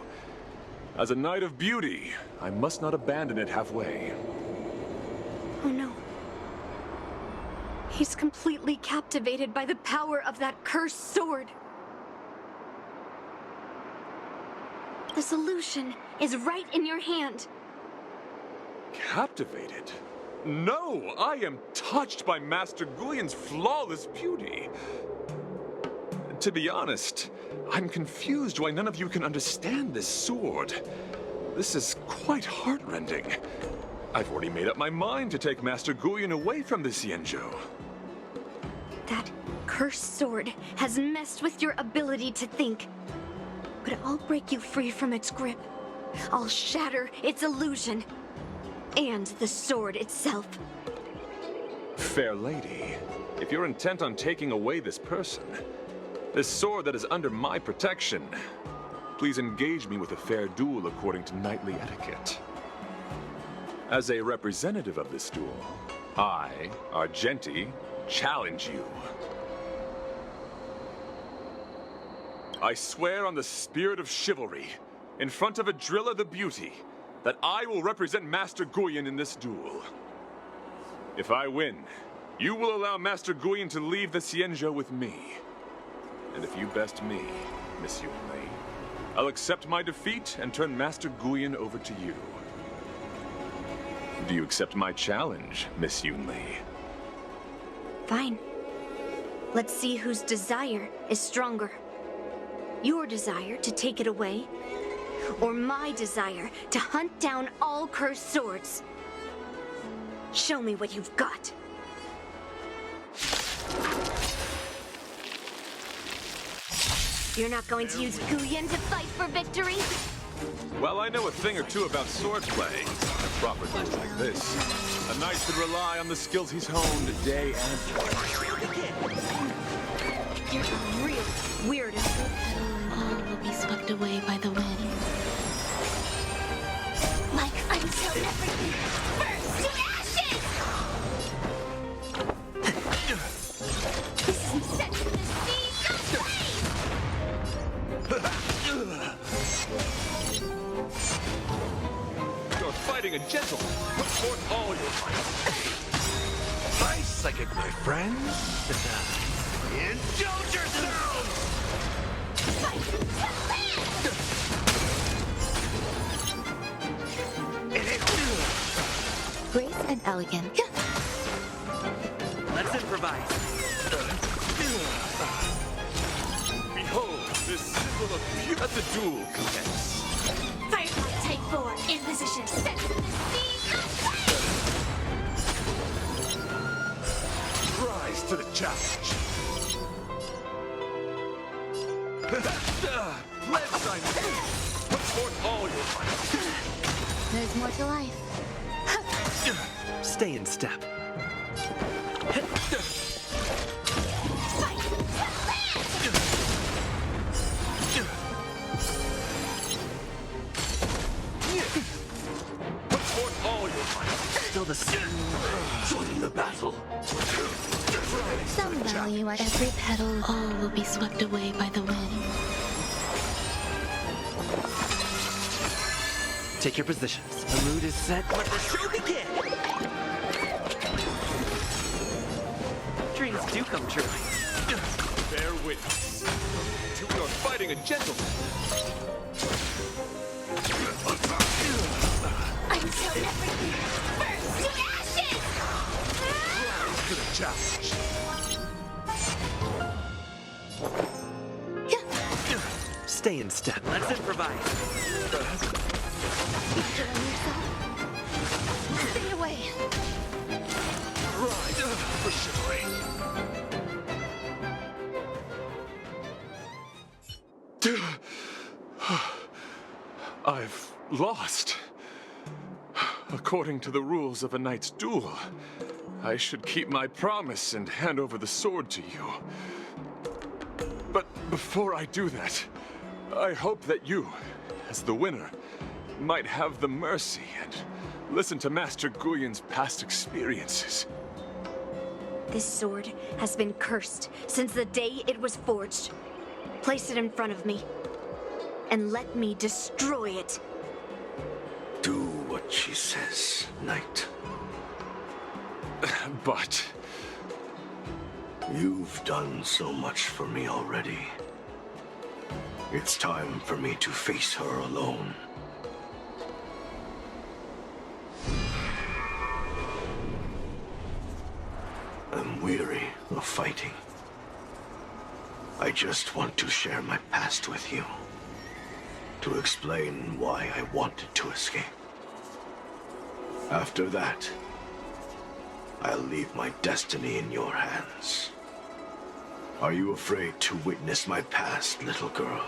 As a Knight of Beauty, I must not abandon it halfway. Oh no. He's completely captivated by the power of that cursed sword. The solution is right in your hand. Captivated? No! I am touched by Master Guyun's flawless beauty. To be honest, I'm confused why none of you can understand this sword. This is quite heartrending. I've already made up my mind to take Master Guyun away from the Xianzhou. That cursed sword has messed with your ability to think. But I'll break you free from its grip. I'll shatter its illusion. And the sword itself. Fair lady, if you're intent on taking away this person, this sword that is under my protection, please engage me with a fair duel according to knightly etiquette. As a representative of this duel, I, Argenti, challenge you. I swear on the spirit of chivalry, in front of Adrilla the Beauty, that I will represent Master Guyun in this duel. If I win, you will allow Master Guyun to leave the Xianzhou with me. And if you best me, Miss Yunli, I'll accept my defeat and turn Master Guyun over to you. Do you accept my challenge, Miss Yunli? Fine. Let's see whose desire is stronger. Your desire to take it away, or my desire to hunt down all cursed swords. Show me what you've got. You're not going to use Guyan to fight for victory? Well, I know a thing or two about swordplay. A proper duel like this. A knight should rely on the skills he's honed day and night. You're real weird. All will be swept away by the wind. Like until everything burns to ashes! This is set to the sea of flame! You're fighting a gentle. Put forth all your might. Nice second, my friends. Indulge yourselves! Fight to live! Grace and elegance. Let's improvise. Behold, this symbol of beauty. Let the duel commence. Firefly Type 4 in position. Set to the sea of flame! Rise to the challenge. Let's shine. Put forth all your might. There's more to life. Stay in step. Fight to live! Put forth all your might. Still the same. Join the battle. Some value at every petal. All will be swept away by the wind. Take your positions. The mood is set. Let the show begin! Dreams do come true. Bear witness. You're fighting a gentleman. Until everything burns to ashes! Rise to the challenge. Stay in step. Let's improvise. Stay away! Rise for chivalry. I've lost. According to the rules of a knight's duel, I should keep my promise and hand over the sword to you. But before I do that, I hope that you, as the winner, might have the mercy and listen to Master Guyan's past experiences. This sword has been cursed since the day it was forged. Place it in front of me, and let me destroy it. Do what she says, knight. But You've done so much for me already. It's time for me to face her alone. I'm weary of fighting. I just want to share my past with you. To explain why I wanted to escape. After that, I'll leave my destiny in your hands. Are you afraid to witness my past, little girl?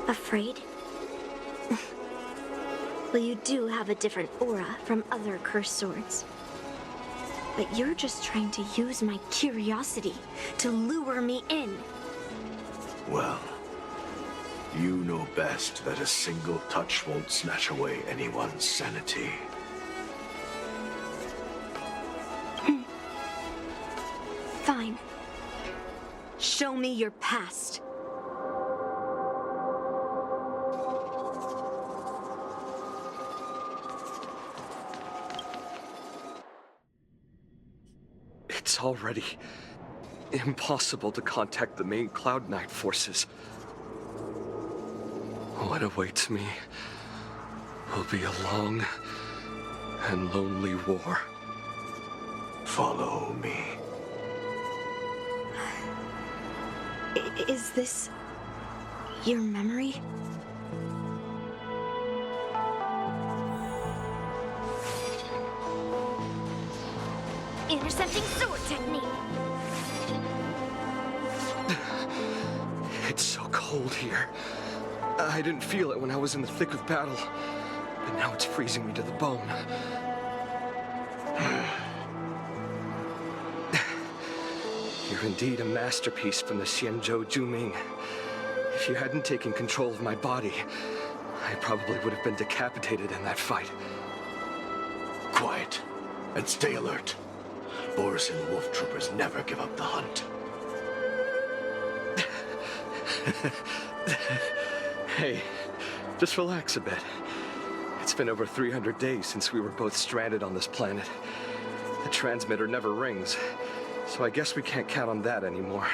Afraid? Well, you do have a different aura from other cursed swords. But you're just trying to use my curiosity to lure me in. Well, you know best that a single touch won't snatch away anyone's sanity. Fine. Show me your past. It's already impossible to contact the main Cloud Knight forces. What awaits me will be a long and lonely war. Follow me. Is this your memory? Intercepting sword technique. It's so cold here. I didn't feel it when I was in the thick of battle, but now it's freezing me to the bone. You're indeed a masterpiece from the Xianzhou Juming. If you hadn't taken control of my body, I probably would have been decapitated in that fight. Quiet, and stay alert. Boris and Wolf Troopers never give up the hunt. Hey, just relax a bit. It's been over 300 days since we were both stranded on this planet. The transmitter never rings, so I guess we can't count on that anymore.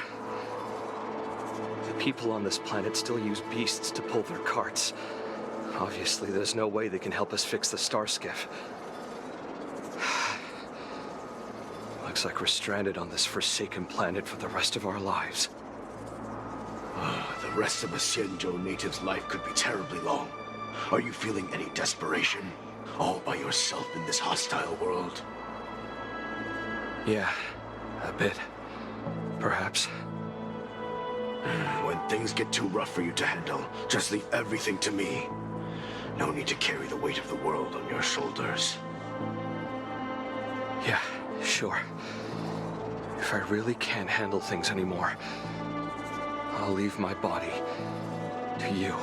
The people on this planet still use beasts to pull their carts. Obviously, there's no way they can help us fix the star skiff. Looks like we're stranded on this forsaken planet for the rest of our lives. The rest of a Xianzhou native's life could be terribly long. Are you feeling any desperation? All by yourself in this hostile world? Yeah, a bit. Perhaps. When things get too rough for you to handle, just leave everything to me. No need to carry the weight of the world on your shoulders. Yeah, sure. If I really can't handle things anymore, I'll leave my body to you.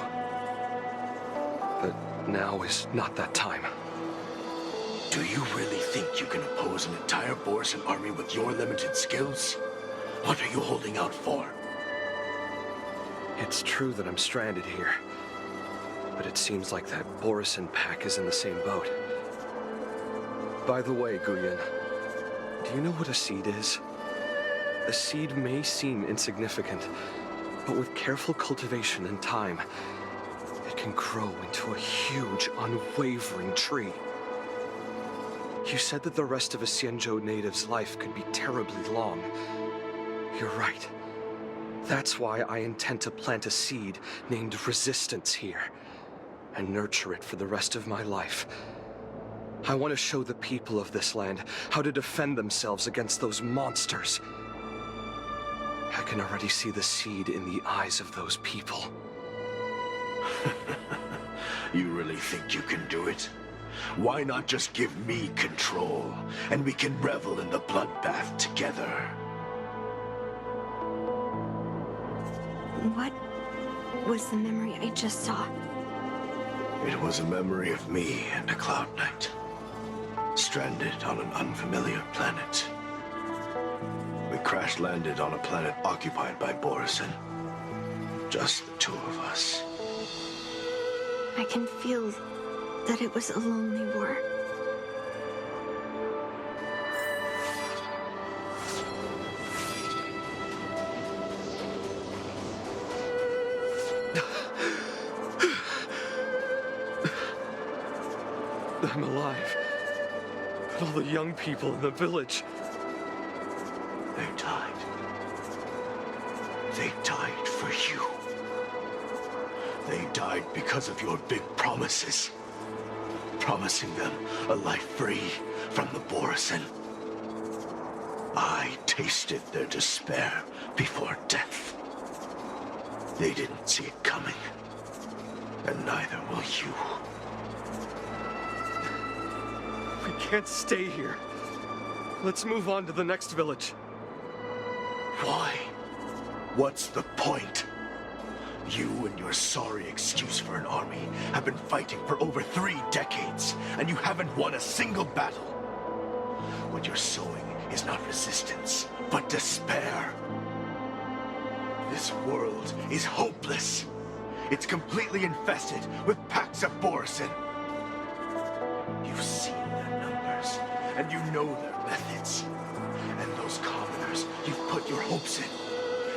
But now is not that time. Do you really think you can oppose an entire Borisan army with your limited skills? What are you holding out for? It's true that I'm stranded here, but it seems like that Borisan pack is in the same boat. By the way, Guyan, do you know what a seed is? A seed may seem insignificant, but with careful cultivation and time, it can grow into a huge, unwavering tree. You said that the rest of a Xianzhou native's life could be terribly long. You're right. That's why I intend to plant a seed named Resistance here, and nurture it for the rest of my life. I want to show the people of this land how to defend themselves against those monsters. I can already see the seed in the eyes of those people. You really think you can do it? Why not just give me control, and we can revel in the bloodbath together? What was the memory I just saw? It was a memory of me and a Cloud Knight, stranded on an unfamiliar planet. We crash-landed on a planet occupied by Borisan. Just the two of us. I can feel that it was a lonely war. I'm alive. But all the young people in the village. They died. They died for you. They died because of your big promises. Promising them a life free from the Borisan. I tasted their despair before death. They didn't see it coming. And neither will you. We can't stay here. Let's move on to the next village. Why? What's the point? You and your sorry excuse for an army have been fighting for over 3 decades, and you haven't won a single battle. What you're sowing is not resistance, but despair. This world is hopeless. It's completely infested with packs of Borisan. You've seen their numbers, and you know their methods. And those commoners you've put your hopes in,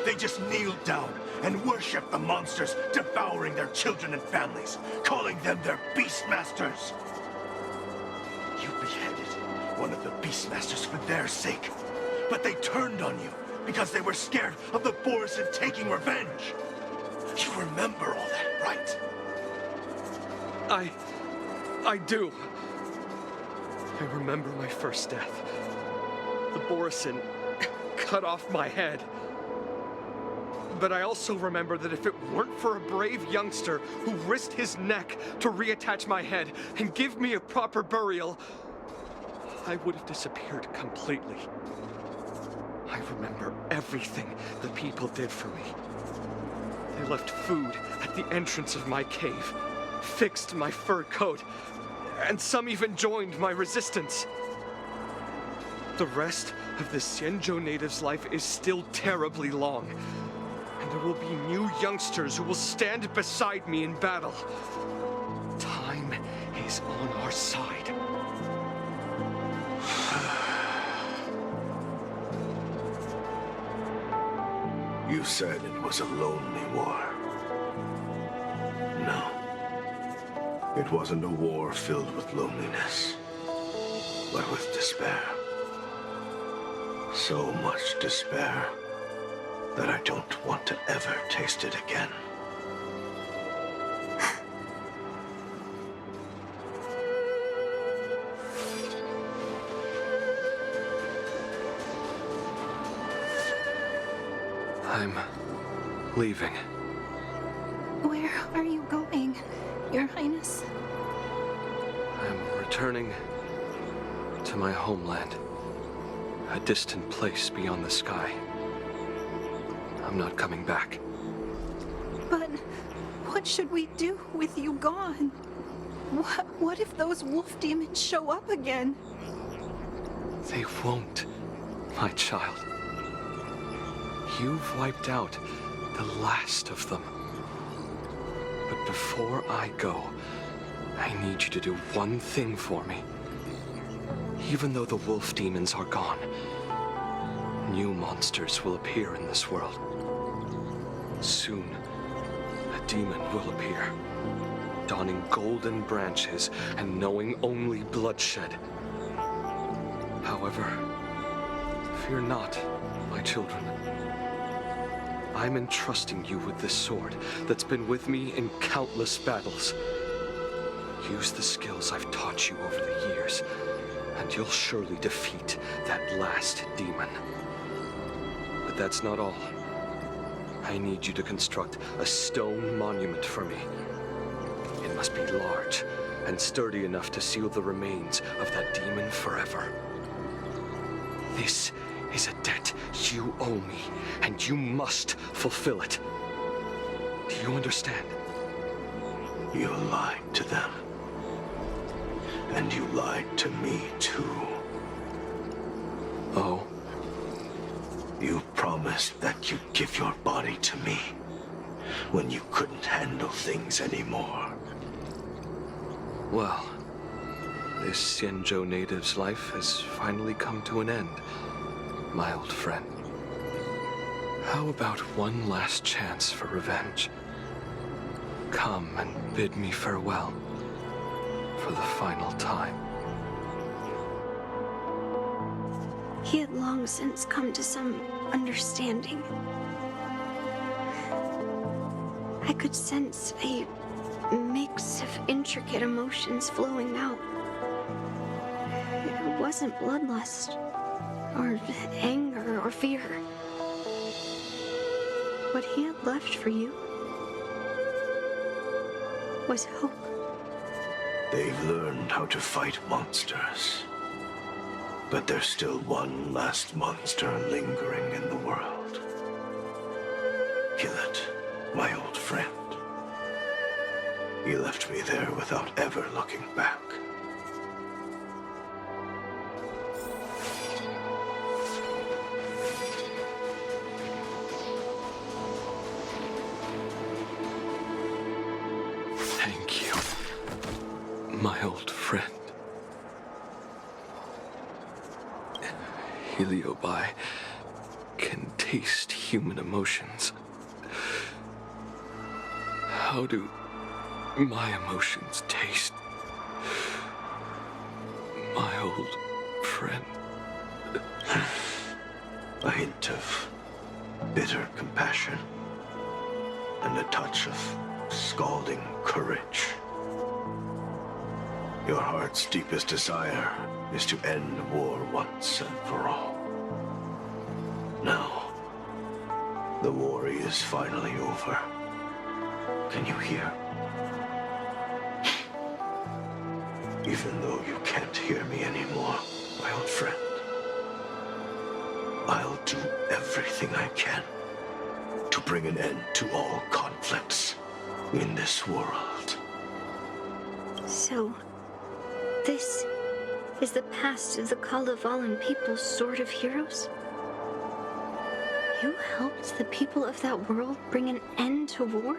they just kneel down and worship the monsters devouring their children and families, calling them their beastmasters. You beheaded one of the Beastmasters for their sake. But they turned on you because they were scared of the Borisin taking revenge. You remember all that, right? I do. I remember my first death. The Borisin cut off my head. But I also remember that if it weren't for a brave youngster who risked his neck to reattach my head and give me a proper burial, I would have disappeared completely. I remember everything the people did for me. They left food at the entrance of my cave, fixed my fur coat, and some even joined my resistance. The rest of the Xianzhou native's life is still terribly long, and there will be new youngsters who will stand beside me in battle. Time is on our side. You said it was a lonely war. No. It wasn't a war filled with loneliness, but with despair. So much despair that I don't want to ever taste it again. I'm leaving. Where are you going, Your Highness? I'm returning to my homeland, a distant place beyond the sky. I'm not coming back. But what should we do with you gone? What if those wolf demons show up again? They won't, my child. You've wiped out the last of them. But before I go, I need you to do one thing for me. Even though the wolf demons are gone, new monsters will appear in this world. Soon, a demon will appear, donning golden branches and knowing only bloodshed. However, fear not, my children. I'm entrusting you with this sword that's been with me in countless battles. Use the skills I've taught you over the years, and you'll surely defeat that last demon. But that's not all. I need you to construct a stone monument for me. It must be large and sturdy enough to seal the remains of that demon forever. This is a debt you owe me, and you must fulfill it. Do you understand? You lied to them. And you lied to me, too. Oh? You promised that you'd give your body to me when you couldn't handle things anymore. Well, this Xianzhou native's life has finally come to an end, my old friend. How about one last chance for revenge? Come and bid me farewell for the final time. He had long since come to some understanding. I could sense a mix of intricate emotions flowing out. It wasn't bloodlust, or anger, or fear. What he had left for you was hope. They've learned how to fight monsters. But there's still one last monster lingering in the world. Kill it, my old friend. He left me there without ever looking back. Thank you, my old friend. Heliobi can taste human emotions. How do my emotions taste? My old friend. A hint of bitter compassion and a touch of scalding courage. Your heart's deepest desire is to end war once and for all. Now, the war is finally over. Can you hear? Even though you can't hear me anymore, my old friend, I'll do everything I can to bring an end to all conflicts in this world. So, this is the past of the Kalevalan people's Sword of Heroes? You helped the people of that world bring an end to war?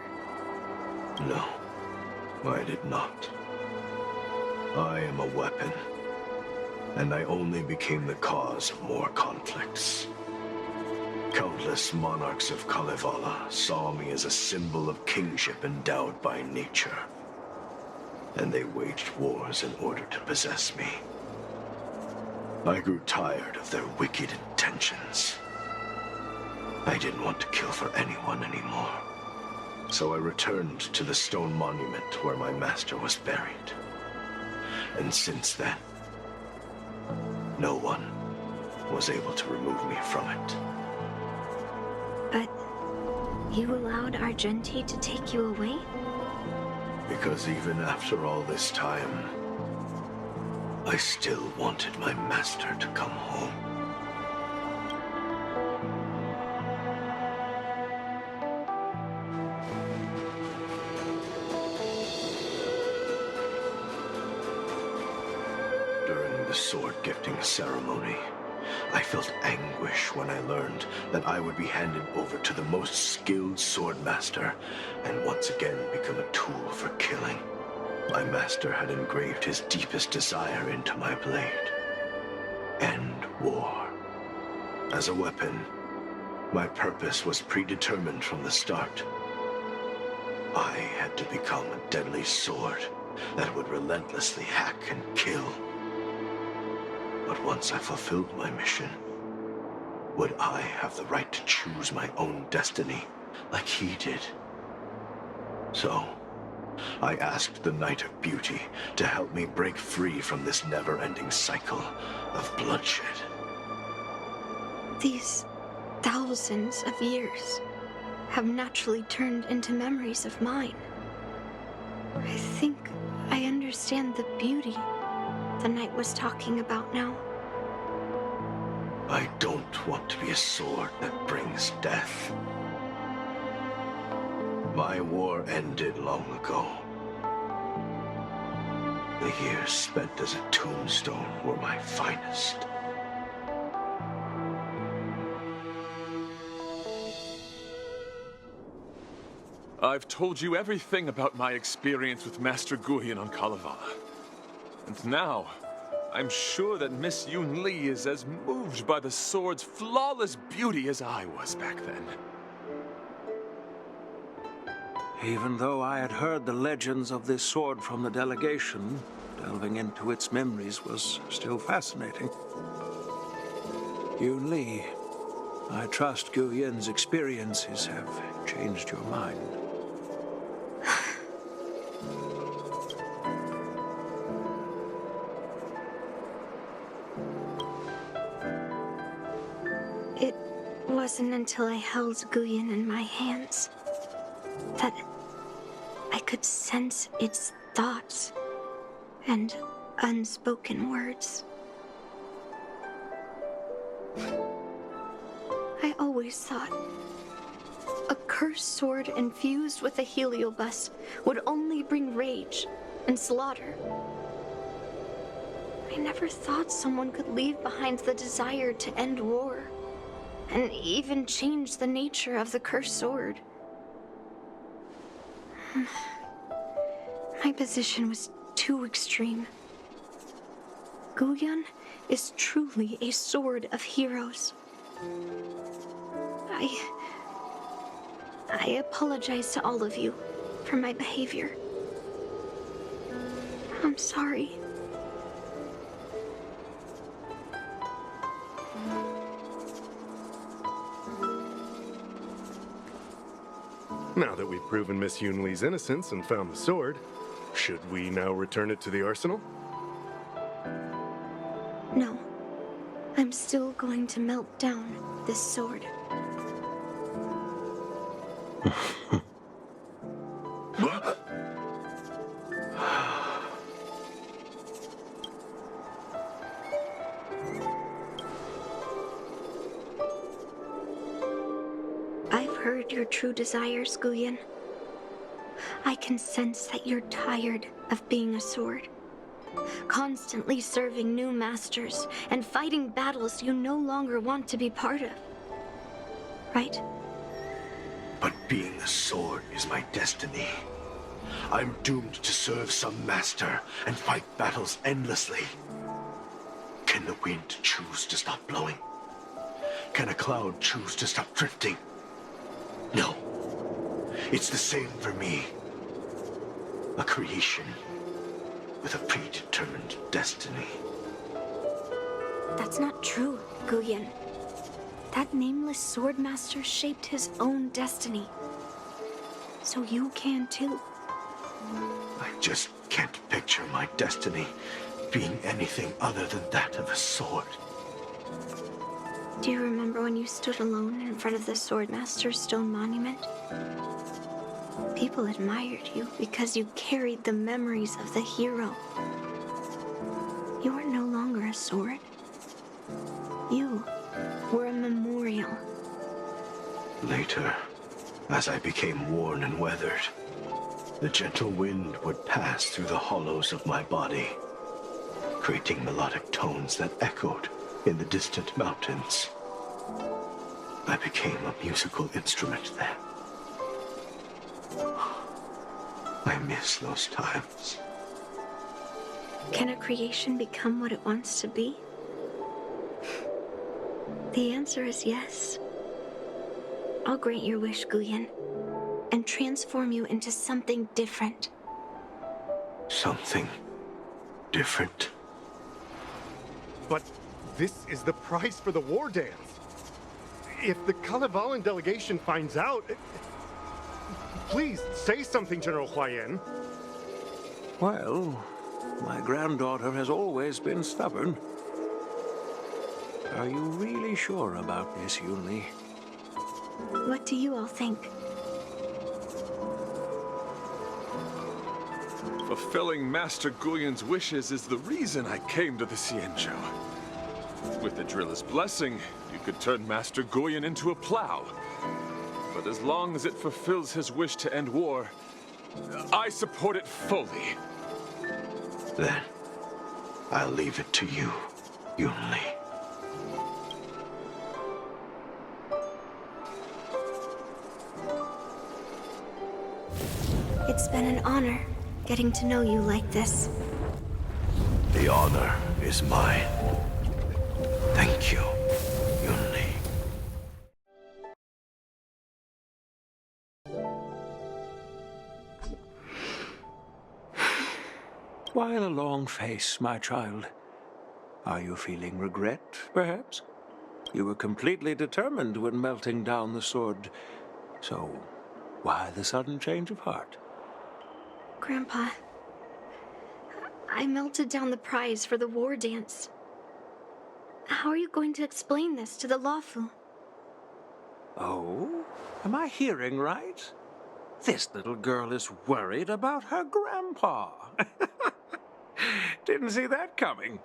No, I did not. I am a weapon, and I only became the cause of more conflicts. Countless monarchs of Kalevala saw me as a symbol of kingship endowed by nature, and they waged wars in order to possess me. I grew tired of their wicked intentions. I didn't want to kill for anyone anymore, so I returned to the stone monument where my master was buried. And since then, no one was able to remove me from it. But you allowed Argenti to take you away? Because even after all this time, I still wanted my master to come home. During the sword gifting ceremony, I felt anguish when I learned that I would be handed over to the most skilled swordmaster and once again become a tool for killing. My master had engraved his deepest desire into my blade. End war. As a weapon, my purpose was predetermined from the start. I had to become a deadly sword that would relentlessly hack and kill. But once I fulfilled my mission, would I have the right to choose my own destiny like he did? So, I asked the Knight of Beauty to help me break free from this never-ending cycle of bloodshed. These thousands of years have naturally turned into memories of mine. I think I understand the beauty the knight was talking about now. I don't want to be a sword that brings death. My war ended long ago. The years spent as a tombstone were my finest. I've told you everything about my experience with Master Guyan on Kalevala. And now, I'm sure that Miss Yoon Lee is as moved by the sword's flawless beauty as I was back then. Even though I had heard the legends of this sword from the delegation, delving into its memories was still fascinating. Yoon Lee, I trust Guyan's experiences have changed your mind. It wasn't until I held Guyan in my hands that I could sense its thoughts and unspoken words. I always thought a cursed sword infused with a heliobus would only bring rage and slaughter. I never thought someone could leave behind the desire to end war and even change the nature of the cursed sword. My position was too extreme. Guyan is truly a sword of heroes. I apologize to all of you for my behavior. I'm sorry. Now that we've proven Miss Yunli's innocence and found the sword, should we now return it to the arsenal? No. I'm still going to melt down this sword. I've heard your true desires, Guyen. I can sense that you're tired of being a sword. Constantly serving new masters and fighting battles you no longer want to be part of. Right? But being a sword is my destiny. I'm doomed to serve some master and fight battles endlessly. Can the wind choose to stop blowing? Can a cloud choose to stop drifting? No. It's the same for me. A creation with a predetermined destiny. That's not true, Guyen. That nameless swordmaster shaped his own destiny. So you can too. I just can't picture my destiny being anything other than that of a sword. Do you remember when you stood alone in front of the swordmaster's stone monument? People admired you because you carried the memories of the hero. You are no longer a sword. You were a memorial. Later, as I became worn and weathered, the gentle wind would pass through the hollows of my body, creating melodic tones that echoed in the distant mountains. I became a musical instrument then. I miss those times. Can a creation become what it wants to be? The answer is yes. I'll grant your wish, Guyen, and transform you into something different. Something different? But this is the price for the war dance. If the Kalevalan delegation finds out... Please, say something, General Huayan. Well, my granddaughter has always been stubborn. Are you really sure about this, Yunli? What do you all think? Fulfilling Master Guyen's wishes is the reason I came to the Xianzhou. With the driller's blessing, you could turn Master Guyen into a plow. But as long as it fulfills his wish to end war, I support it fully. Then, I'll leave it to you, Yunli. It's been an honor getting to know you like this. The honor is mine. Thank you, Yunli. Why the long face, my child? Are you feeling regret, perhaps? You were completely determined when melting down the sword. So, why the sudden change of heart? Grandpa, I melted down the prize for the war dance. How are you going to explain this to the Lawfu? Oh? Am I hearing right? This little girl is worried about her grandpa. Didn't see that coming.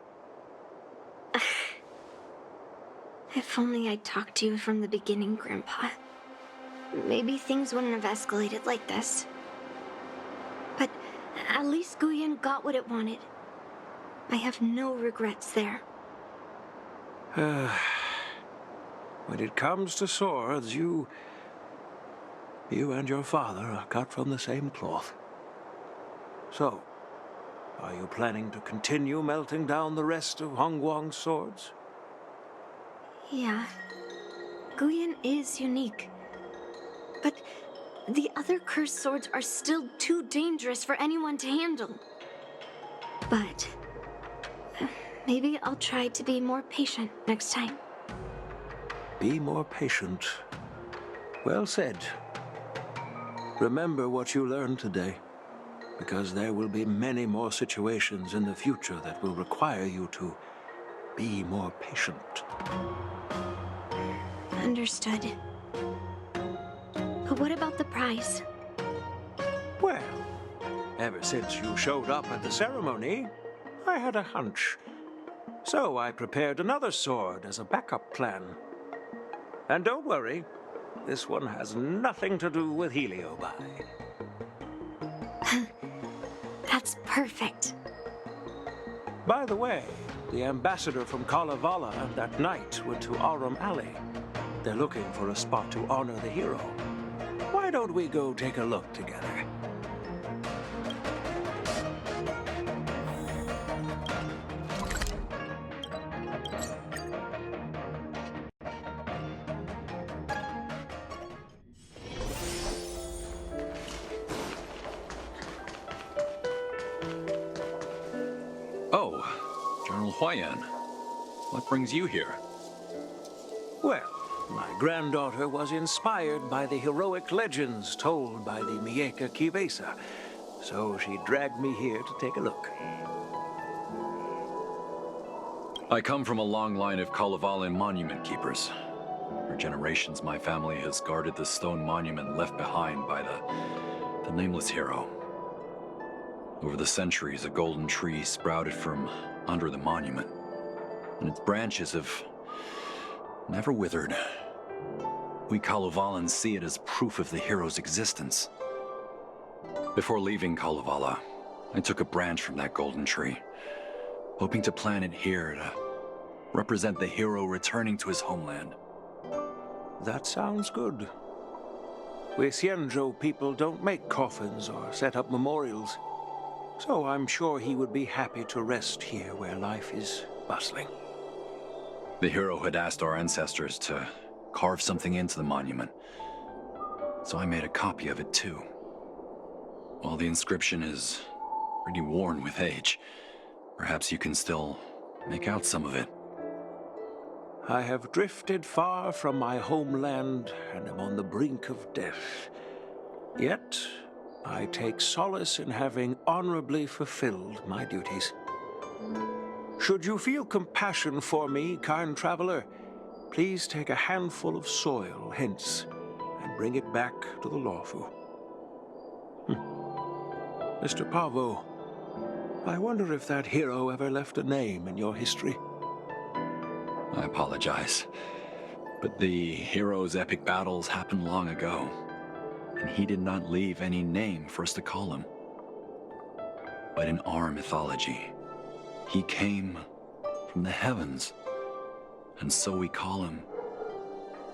If only I'd talked to you from the beginning, Grandpa. Maybe things wouldn't have escalated like this. But at least Guyen got what it wanted. I have no regrets there. When it comes to swords, you and your father are cut from the same cloth. So, are you planning to continue melting down the rest of Hongguang's swords? Yeah. Guyen is unique. But the other cursed swords are still too dangerous for anyone to handle. But maybe I'll try to be more patient next time. Be more patient. Well said. Remember what you learned today, because there will be many more situations in the future that will require you to be more patient. Understood. But what about the prize? Well, ever since you showed up at the ceremony, I had a hunch. So I prepared another sword as a backup plan. And don't worry, this one has nothing to do with Heliobi. That's perfect. By the way, the ambassador from Kalevala and that knight went to Aurum Alley. They're looking for a spot to honor the hero. Why don't we go take a look together? Oh, General Huayan. What brings you here? Well, my granddaughter was inspired by the heroic legends told by the Mieka Kivesa, so she dragged me here to take a look. I come from a long line of Kalevala monument keepers. For generations, my family has guarded the stone monument left behind by the nameless hero. Over the centuries, a golden tree sprouted from under the monument, and its branches have never withered. We Kalevalans see it as proof of the hero's existence. Before leaving Kalevala, I took a branch from that golden tree, hoping to plant it here to represent the hero returning to his homeland. That sounds good. We Xianzhou people don't make coffins or set up memorials, so I'm sure he would be happy to rest here where life is bustling. The hero had asked our ancestors to carve something into the monument, so I made a copy of it too. While the inscription is pretty worn with age, perhaps you can still make out some of it. I have drifted far from my homeland and am on the brink of death. Yet, I take solace in having honorably fulfilled my duties. Should you feel compassion for me, kind traveler, please take a handful of soil hence and bring it back to the Lawfu. Mr. Pavo, I wonder if that hero ever left a name in your history. I apologize, but the hero's epic battles happened long ago, and he did not leave any name for us to call him. But in our mythology, he came from the heavens, and so we call him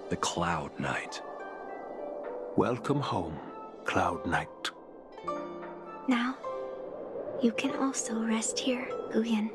the Cloud Knight. Welcome home, Cloud Knight. Now, you can also rest here, Guyan.